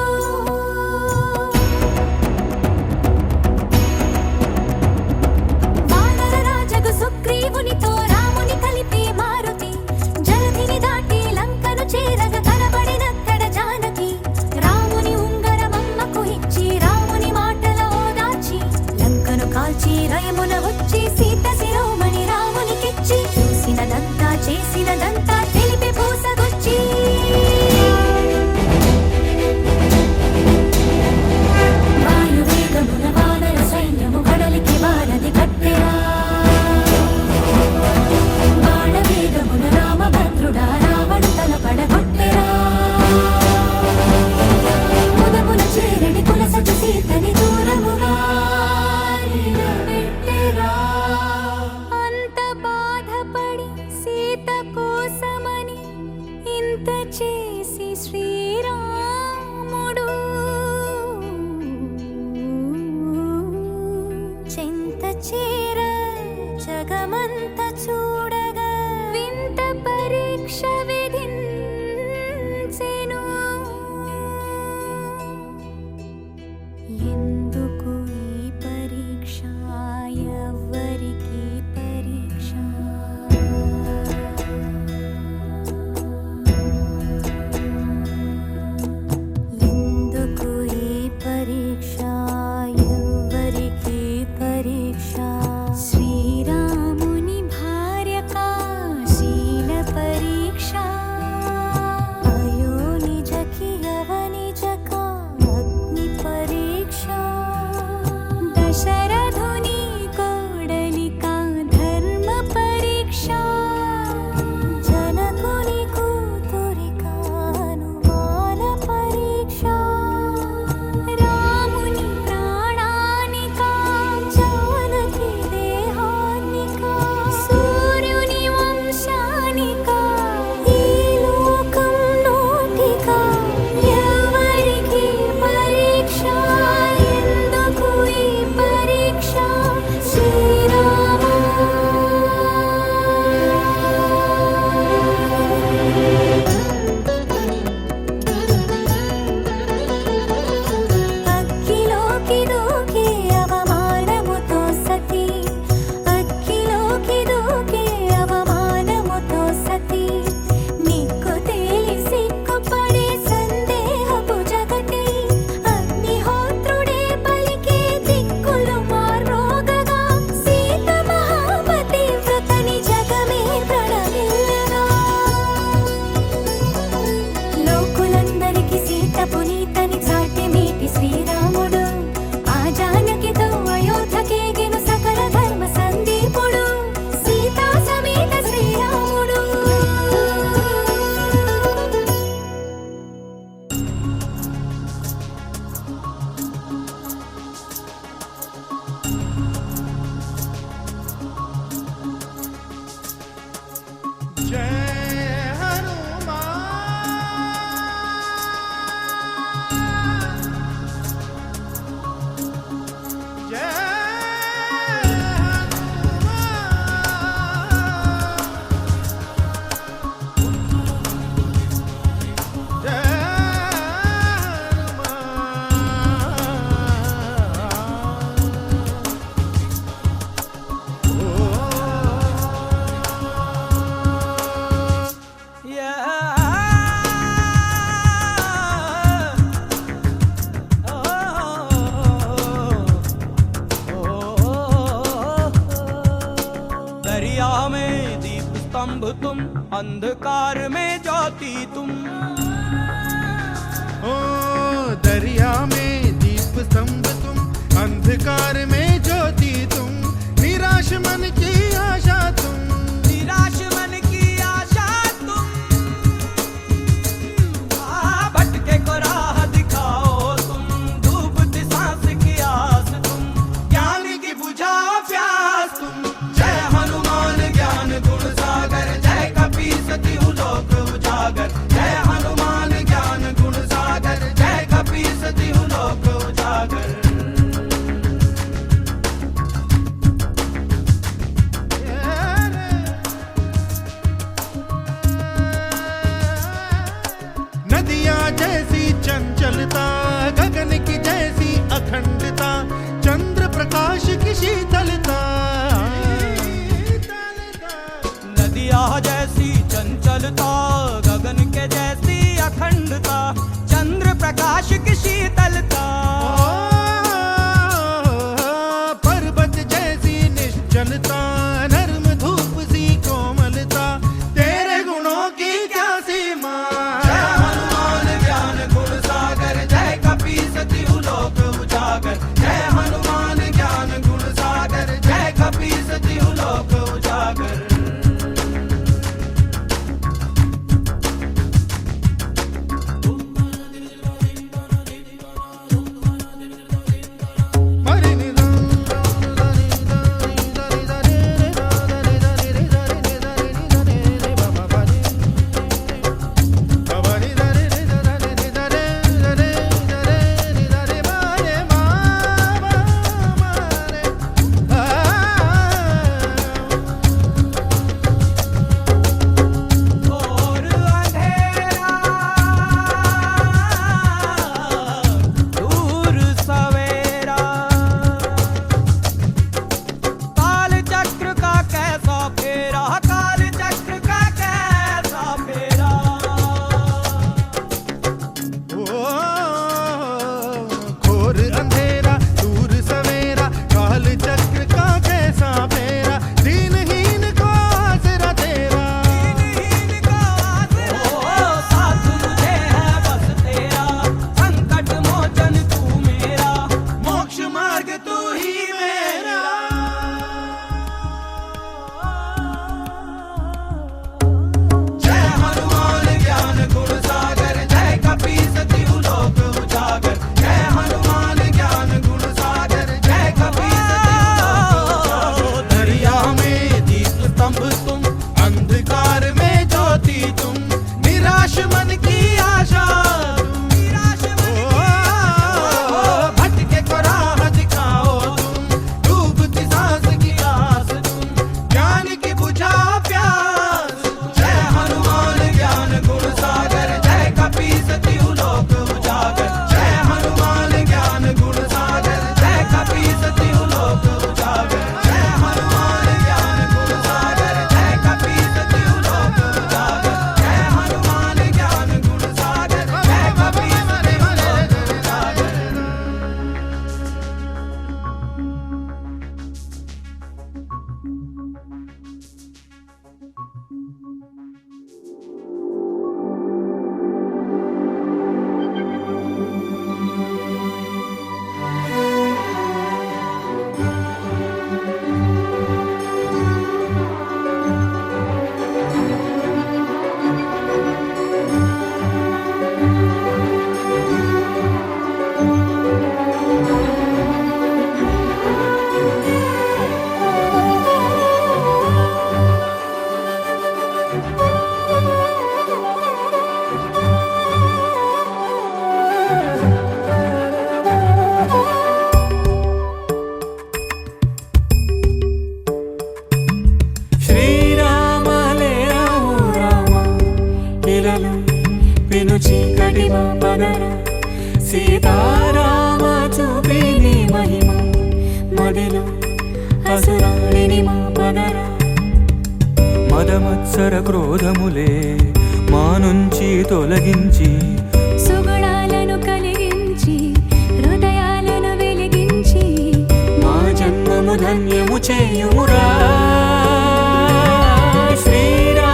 వానర రాజగు సుగ్రీవునితో రాముని కలిపే మారుతి జలధిని దాటి లంకను చేరగా కనబడినక్కడ జానకి రాముని ఉంగరమమ్మకు ఇచ్చి రాముని మాటల ఓదార్చి లంకను కాల్చి రయమున వచ్చి సీత శిరోమణి రామునికిచ్చి చూసినదంతా చేసినదంతా తెలిపి పూసగొచ్చి వాయువేగమున వానర సైన్యము కడలికి వారధి కట్టెరా బాణవేగమున రామభద్రుడా రావణు తల పడగొట్టెరా ముదమున చేరడి కులసటి సీతని దూరముగా నిలబెట్టెరా. అంత బాధపడి సీత కోసమని ఇంత చేసి శ్రీరాముడు చెంత చేర జగమంత చూడగా వింత పరీక్ష విధించెను ఎందుకు ఈ పరీక్ష स्तंभ तुम, अंधकार में ज्योति तुम। ओ दरिया में दीप स्तंभ तुम, अंधकार में ज्योति तुम, निराश मन की आशा तुम, निराश मन की आशा तुम। भटके को राह दिखाओ तुम, डूबती सांस की आस तुम, ज्ञान की बुझाओ प्यास तुम। जय हनुमान ज्ञान गुण सागर, जय कपीसति लोक उजागर। जय हनुमान ज्ञान गुण सागर, जय कपीसति लोक उजागर। नदियाँ जैसी चंचलता, गगन की जैसी अखंडता, चंद्र प्रकाश की शीतलता। नदिया जैसी चंचलता, गगन के जैसी अखंडता, चंद्र प्रकाश की शीतलता। पर्वत जैसी निश्चलता, नर्म धूप सी कोमलता, तेरे गुणों की क्या सीमा। जय हनुमान ज्ञान गुण सागर, जय कपीसति लोक उजागर। जय हनुमान ज्ञान गुण सागर, जय कपीसति लोक उजागर। और अंधेरा दूर सवेरा, काल चक्र का कैसा फेरा, काल चक्र का कैसा फेरा। ओ घोर अंधेरा दूर सवेरा, काल चक्र का कैसा फेरा, दीनहीन को आसरा तेरा। दीनहीन को आसरा तेरा। साथ मुझे है बस तेरा, संकट मोचन तू मेरा, मोक्ष मार्ग तू ही मेरा। जय हनुमान ज्ञान गुण सागर, जय कपीसति लोक उजागर। जय हनुमान ज्ञान गुण सागर, जय कपीसति लोक उजागर। दरिया में दीप स्तंभ तुम, अंधकार में ज्योति तुम, निराश मन की आशा तुम। निराश मन ओ भटके को राह दिखाओ तुम, डूबती सांस की आस तुम, ज्ञान की बुझाओ प्यास तुम। जय हनुमान ज्ञान गुण सागर, जय कपीसति लोक उजागर। जय हनुमान ज्ञान गुण सागर, जय कपीसति लोक उजागर। जय हनुमान ज्ञान गुण सागर, जय कपीसति लोक उजागर। जय हनुमान ज्ञान गुण सागर, जय कपीसति लोक उजागर। సీతారామ చూపిని మహిమ మదిలో అసురాలిని మా పదరా మదమత్సర క్రోధములే మా నుంచి తొలగించి సుగుణాలను కలిగించి హృదయాలను వెలిగించి మా జన్మము ధన్యము చేయుమురా శ్రీరామ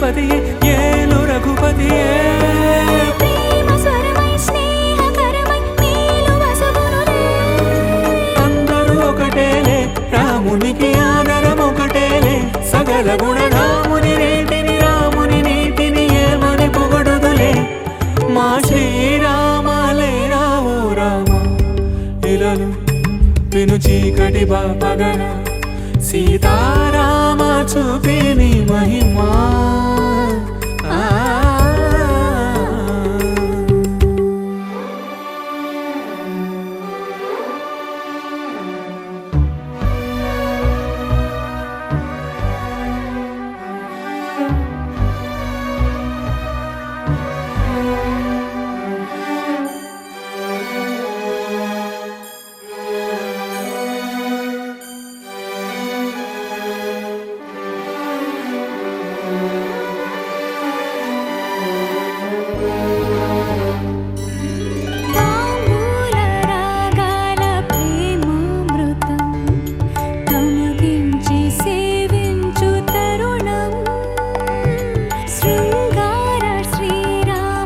జగపతియే ఏలు రఘుపతియే. ప్రేమ స్వరమై స్నేహకరమై నీలు వసగునులే. అందరూ ఒకటేలే రామునికి ఆదరం ఒకటేలే. సకల గుణరాముని రేటిని రాముని నీతిని ఏమని పొగడుదులే. మా శ్రీరామలే రావు రామ ఇలలు విను చీకటి బాపగన సీతారామ చూపిని మహిమా. తాంబూల రాగాల ప్రేమామృతం తమకించి సేవించు తరుణం. శృంగార శ్రీరామచంద్రోదయం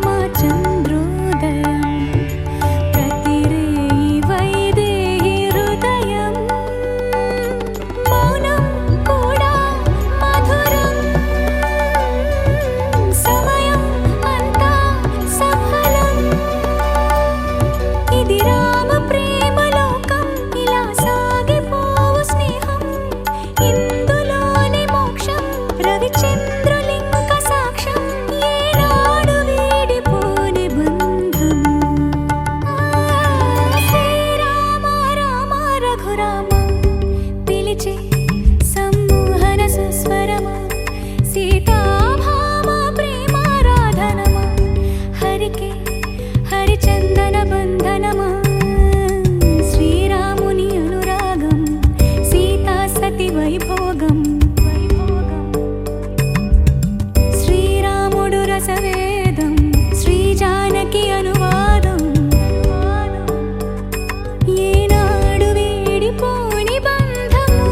ప్రతిరేయి వైదేహి హృదయం. మౌనం కూడా మధురం సమయం అంతా సఫలం. ఇది రామ ప్రేమ లోకం ఇలా సాగిపోవు స్నేహం. ఇందులోని మోక్షం రవిచంద్రులింక సాక్ష్యం. ఏనాడు వీడిపోని బంధం. శ్రీరామ రామ రఘురామ పిలిచే సమ్మోహన సుస్వరమా. సీతాభామ ప్రేమారాధనమా. హరికే హరిచందన బంధనమా. శ్రీరాముని అనురాగం సీతా సతి వైభోగం. శ్రీరాముడు రసవేదం శ్రీజానకి అనువాదం. ఏనాడు వీడిపోని బంధము.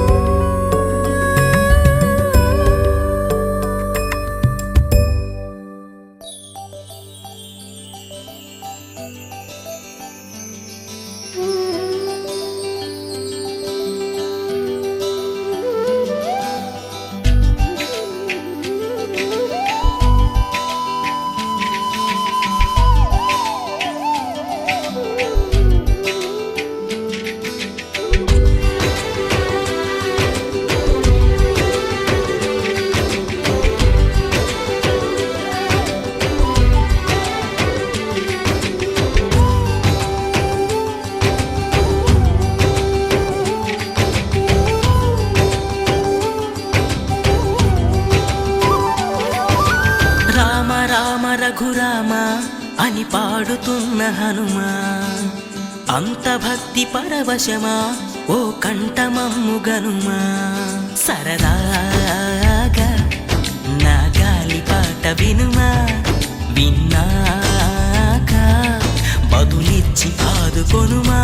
రామ రామ రఘురామ అని పాడుతున్న హనుమా. అంత భక్తి పరవశమా ఓ కంఠమమ్ము గనుమా. సరదాగా నా గాలి పాట వినుమా. విన్నాక బదులిచ్చి ఆదుకొనుమా.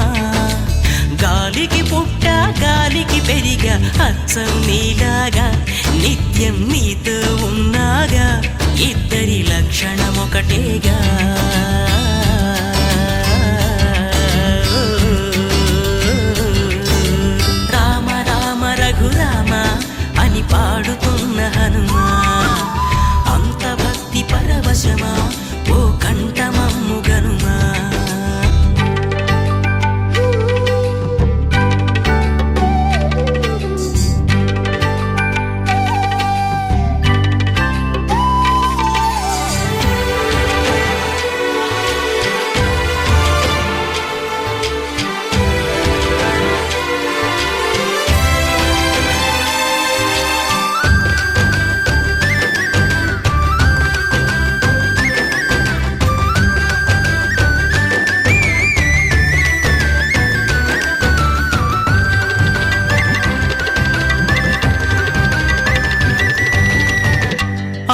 గాలికి పుట్ట గాలికి పెరిగా అచ్చం నీలాగా నిత్యం నీతో ఉన్నాగా. ఇద్దరి లక్షణం ఒకటేగా. రామ రామ రఘురామ అని పాడుతున్న హనుమా. అంత భక్తి పరవశమా ఓ కంఠమమ్ము గనుమా.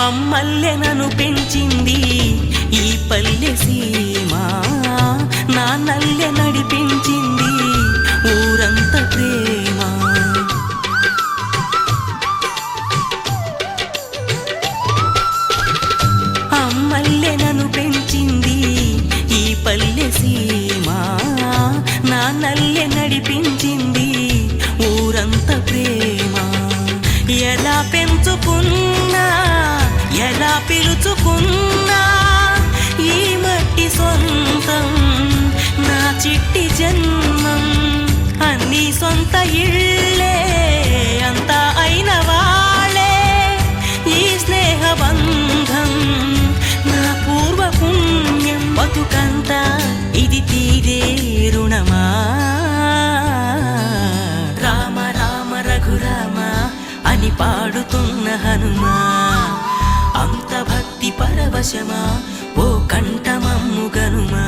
అమ్మల్లెనను పెంచింది ఈ పల్లె సీమ. నా నల్లె నడిపించింది ఊరంత ప్రేమ. నడిపించింది ఊరంత ప్రేమ. ఎలా పెంచుకున్నా ఎలా పిలుచుకున్నా ఈ మట్టి సొంతం నా చిట్టి జన్మం. అన్ని సొంత ఇళ్ళే అంతా అయిన వాళ్ళే ఈ స్నేహబంధం నా పూర్వ పుణ్యం. బతుకంతా ఇది తీరే రుణమా. రామ రామ రఘురామ అని పాడుతున్న హనుమా, అంత భక్తి పరవశమా ఓ కంఠమమ్ము గనుమా.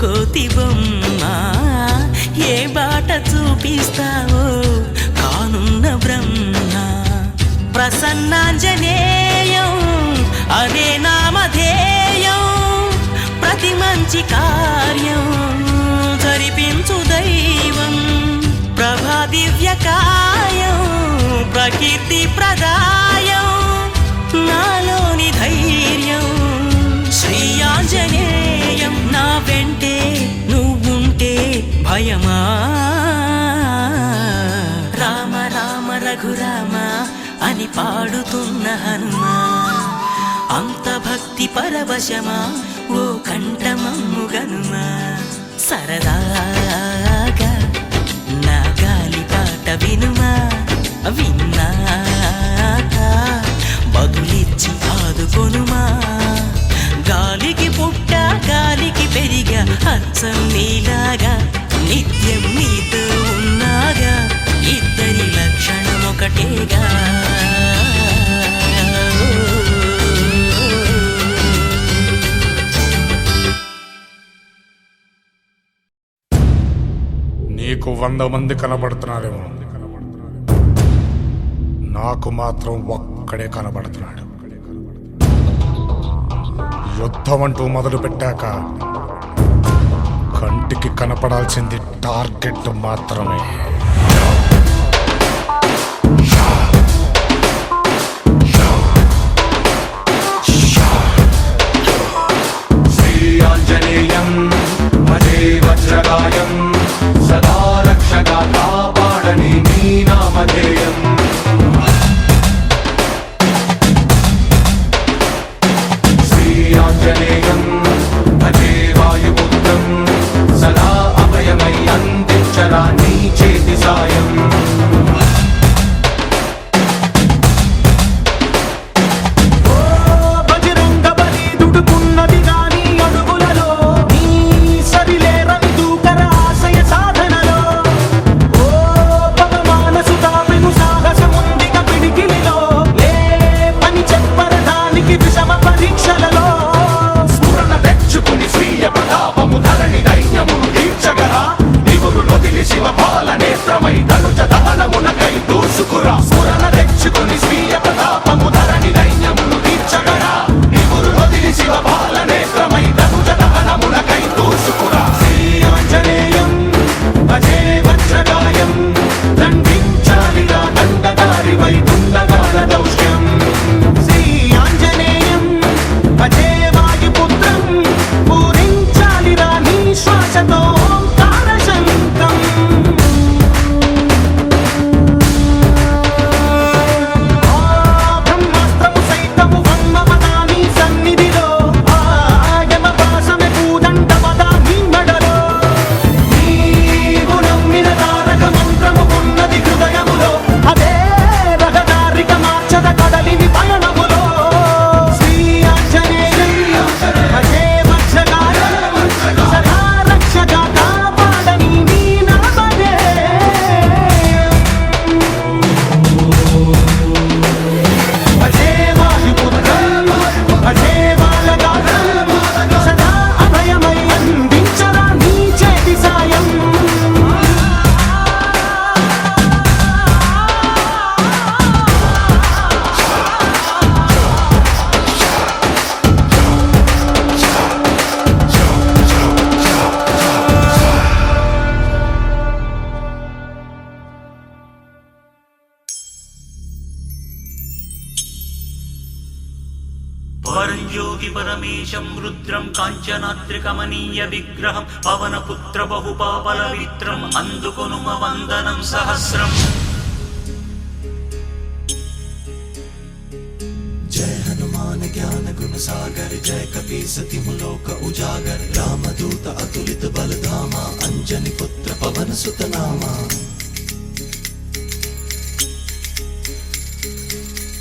కోతి బొమ్మ ఏ బాట చూపిస్తావో కానున్న బ్రహ్మ. ప్రసన్నాంజనేయం అదే నామధేయం, ప్రతి మంచి కార్యం జరిపించు దైవం. ప్రభా దివ్యకాయం ప్రకీర్తి ప్రదాయం, నాలోని ధైర్యం శ్రీ ఆంజనేయం. నా వెంటే నువ్వుంటే భయమా. రామ రామ రఘురామ అని పాడుతున్న హనుమా, అంత భక్తి పరవశమా ఓ కంఠమమ్ము గనుమా. సరదాగా నా గాలి పాట వినుమా, విన్నాక బదులిచ్చి ఆదుకొనుమా. గాలికి పుట్ట గాలికి పెరిగా అచ్చం నీలాగా, నిత్యం నీతో ఉన్నాగా, ఇద్దరి లక్షణం ఒకటేగా. నీకు 100 మంది కనబడుతున్నారేమో, నాకు మాత్రం ఒక్కడే కనబడుతున్నాడు. యుద్ధం అంటూ మొదలు పెట్టాక కంటికి కనపడాల్సింది టార్గెట్ మాత్రమే. శ్రీ ఆంజనేయం భజే వజ్రగాయం, సదా రక్షగా కాపాడని నీ నామధేయం. ఆంజనేయం భజే వాయుపుత్రం, సదా అభయమై అందించరా నీ చేతి సాయం. బజరంగ బలి దుడుకున్నది గాని అడుగులలో, నీ సరిలేరని దూకర ఆశయ సాధనలో. ఓ పవమానసు తాపెను సాహసముందిక పిడికిలిలో, ఏ పని చెప్పరదానికి విషమ పరీక్షలలో. స్ఫురణ परमेशं रुद्रं काञ्चनाद्रिकमनीय विग्रहं पवनपुत्र बहुपापलवित्रम् అందుకొనుమ వందనం సహస్రం जय हनुमान ज्ञान गुण सागर जय कपीस तिहु लोक उजागर रामदूत अतुलित बल धामा अंजनी पुत्र पवन सुत नामा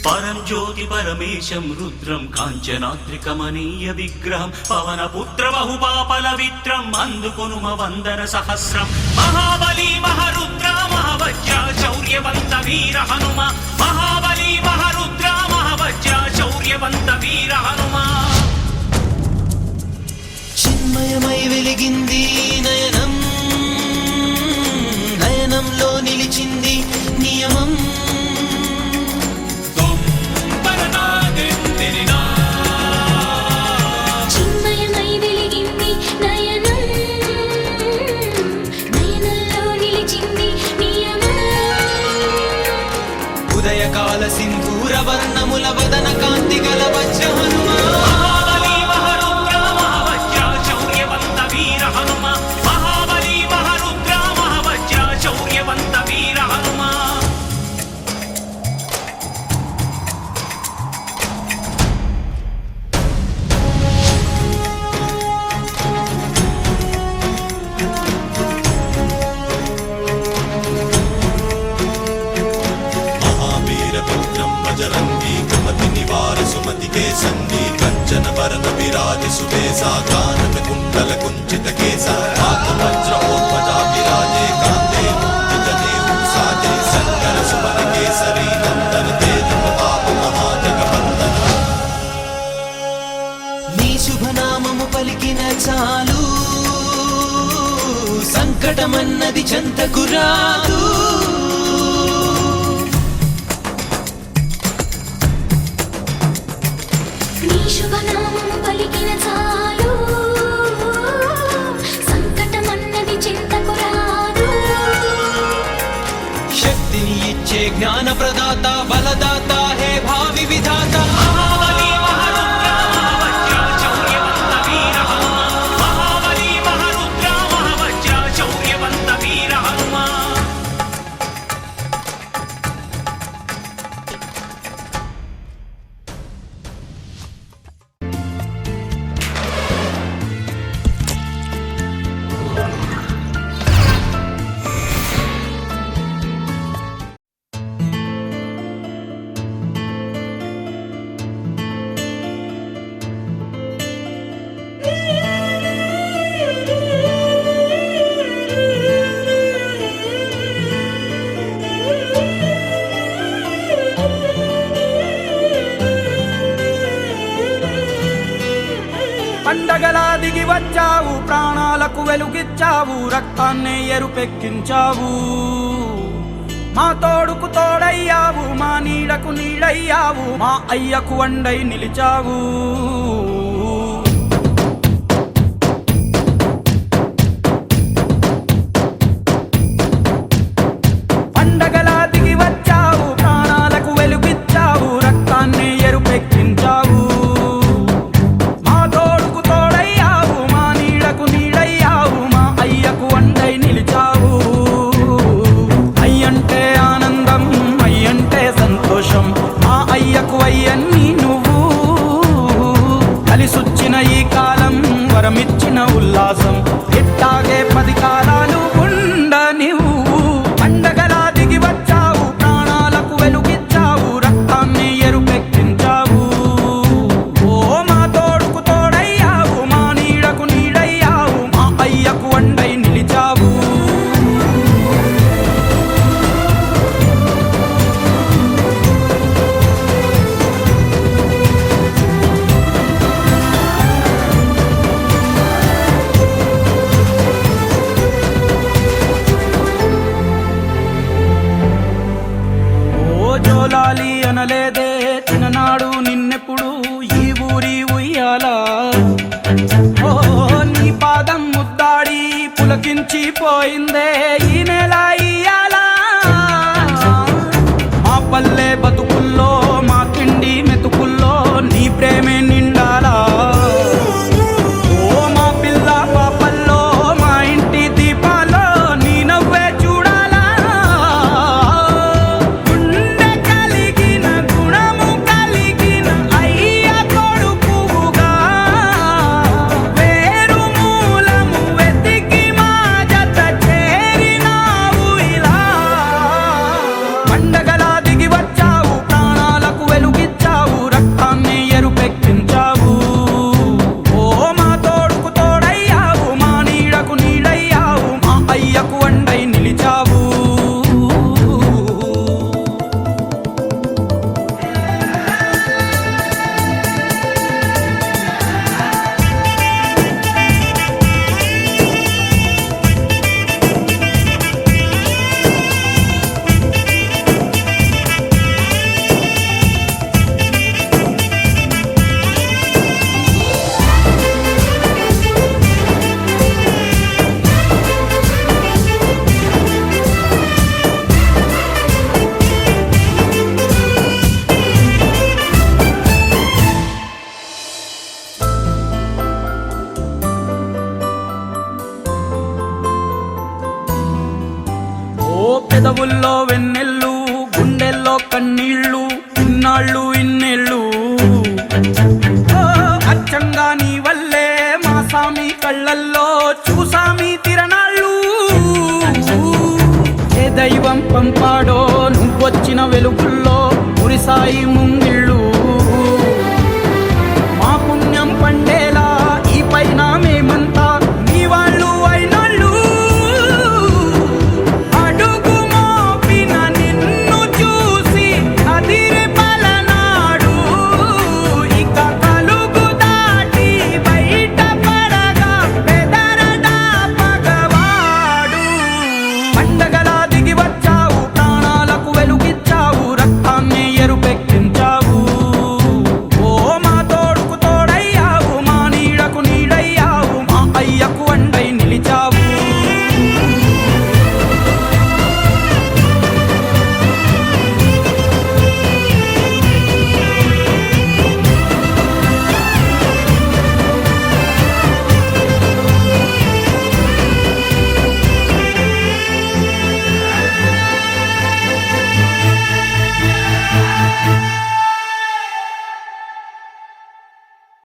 परं ज्योति परमेशं रुद्रं काञ्चनाद्रिकमनीय विग्रहं पवनपुत्र बहुपापलवित्रम् అందుకొనుమ వందన సహస్రం महाबली महारुद्र महावज्र शौर्यवन्त वीर हनुमा महाबली महारुद्र महावज्र शौर्यवन्त वीर हनुमा చిన్మయమై వెలిగింది నయనం నయనంలో నిలిచింది నియమం చిన్మయమై వెలిగింది నయనం నయనంలో నిలిచింది నియమం ఉదయకాల సింధూర వర్ణముల వదన కాంతి గల వజ్ర హనుమా महाबली महारुद्र महावज्र शौर्यवन्त वीर हनुमा महाबली महारुद्र महावज्र शौर्यवन्त वीर हनुमा महावीर पुत्रं बजरंगी कुमति निवार सुमति के संगी कंचन वरन विराज सुबेसा कानन कुंडल कुंचित केसा हाथ वज्र ध्वजा विराजे कांधे मुक्त जनेऊ साजे शंकर सुमन केसरी नंदन तेज प्रताप महाजगवंदन నీ శుభనామము పలికిన చాలు సంకటమన్నది చెంతకు రాదు నీ శుభనామము పలికిన చాలు సంకటమన్నది చింతకు రాదు శక్తిని ఇచ్చే జ్ఞాన ప్రదాత బలదాత హే భావి విధాత महाबली महारुद्र महावज्र शौर्यवन्त वीर हनुमा महाबली महारुद्र महावज्र शौर्यवन्त वीर हनुमा పండగలా దిగి వచ్చావు ప్రాణాలకు వెలుగిచ్చావు రక్తాన్నే ఎరుపెక్కించావు మా తోడుకు తోడయ్యావు మా నీడకు నీడయ్యావు మా అయ్యకు వండై నిలిచావు పండగలా దిగి వచ్చావు ప్రాణాలకు వెలుగిచ్చావు రక్తాన్నే ఎరుపెక్కించావు మా తోడుకు తోడయ్యావు మా నీడకు నీడయ్యావు మా అయ్యకు వండై నిలిచావు అయ్యంటే ఆనందం అయ్యంటే సంతోషం మా అయ్యకు అయ్యన్ని నువ్వు కలిసొచ్చిన ఈ కాలం వరమిచ్చిన ఉల్లాసం ఇట్టాగే 10 కాలాలు ఉండనివ్వు పండగలా దిగి వచ్చావు ప్రాణాలకు వెలుగిచ్చావు రక్తాన్ని ఎరుపెక్కించావు ఓ మా తోడుకు తోడయ్యావు మా నీడకు నీడయ్యావు మా అయ్యకు వండై నిలిచావు జోలాలి అనలేదే చిన్ననాడు నిన్నెప్పుడు ఈ ఊరి ఉయ్యాలా ఓ నీ పాదం ముద్దాడి పులకించిపోయిందే ఈ నెల ఇయ్యాలా మా పల్లె బతుకుల్లో మా కిండి మెతుకుల్లో నీ ప్రేమే నిండాలా పెదవుల్లో వెన్నెళ్ళు గుండెల్లో కన్నీళ్ళు ఇన్నాళ్ళు ఇన్నేళ్ళు ఓ, అచ్చంగా నీ వల్లే మా సామి కళ్ళల్లో చూసామి తిరణాళ్ళు ఏ దైవం పంపాడో నువ్వొచ్చిన వెలుగుల్లో మురిసాయి ముంగిళ్ళు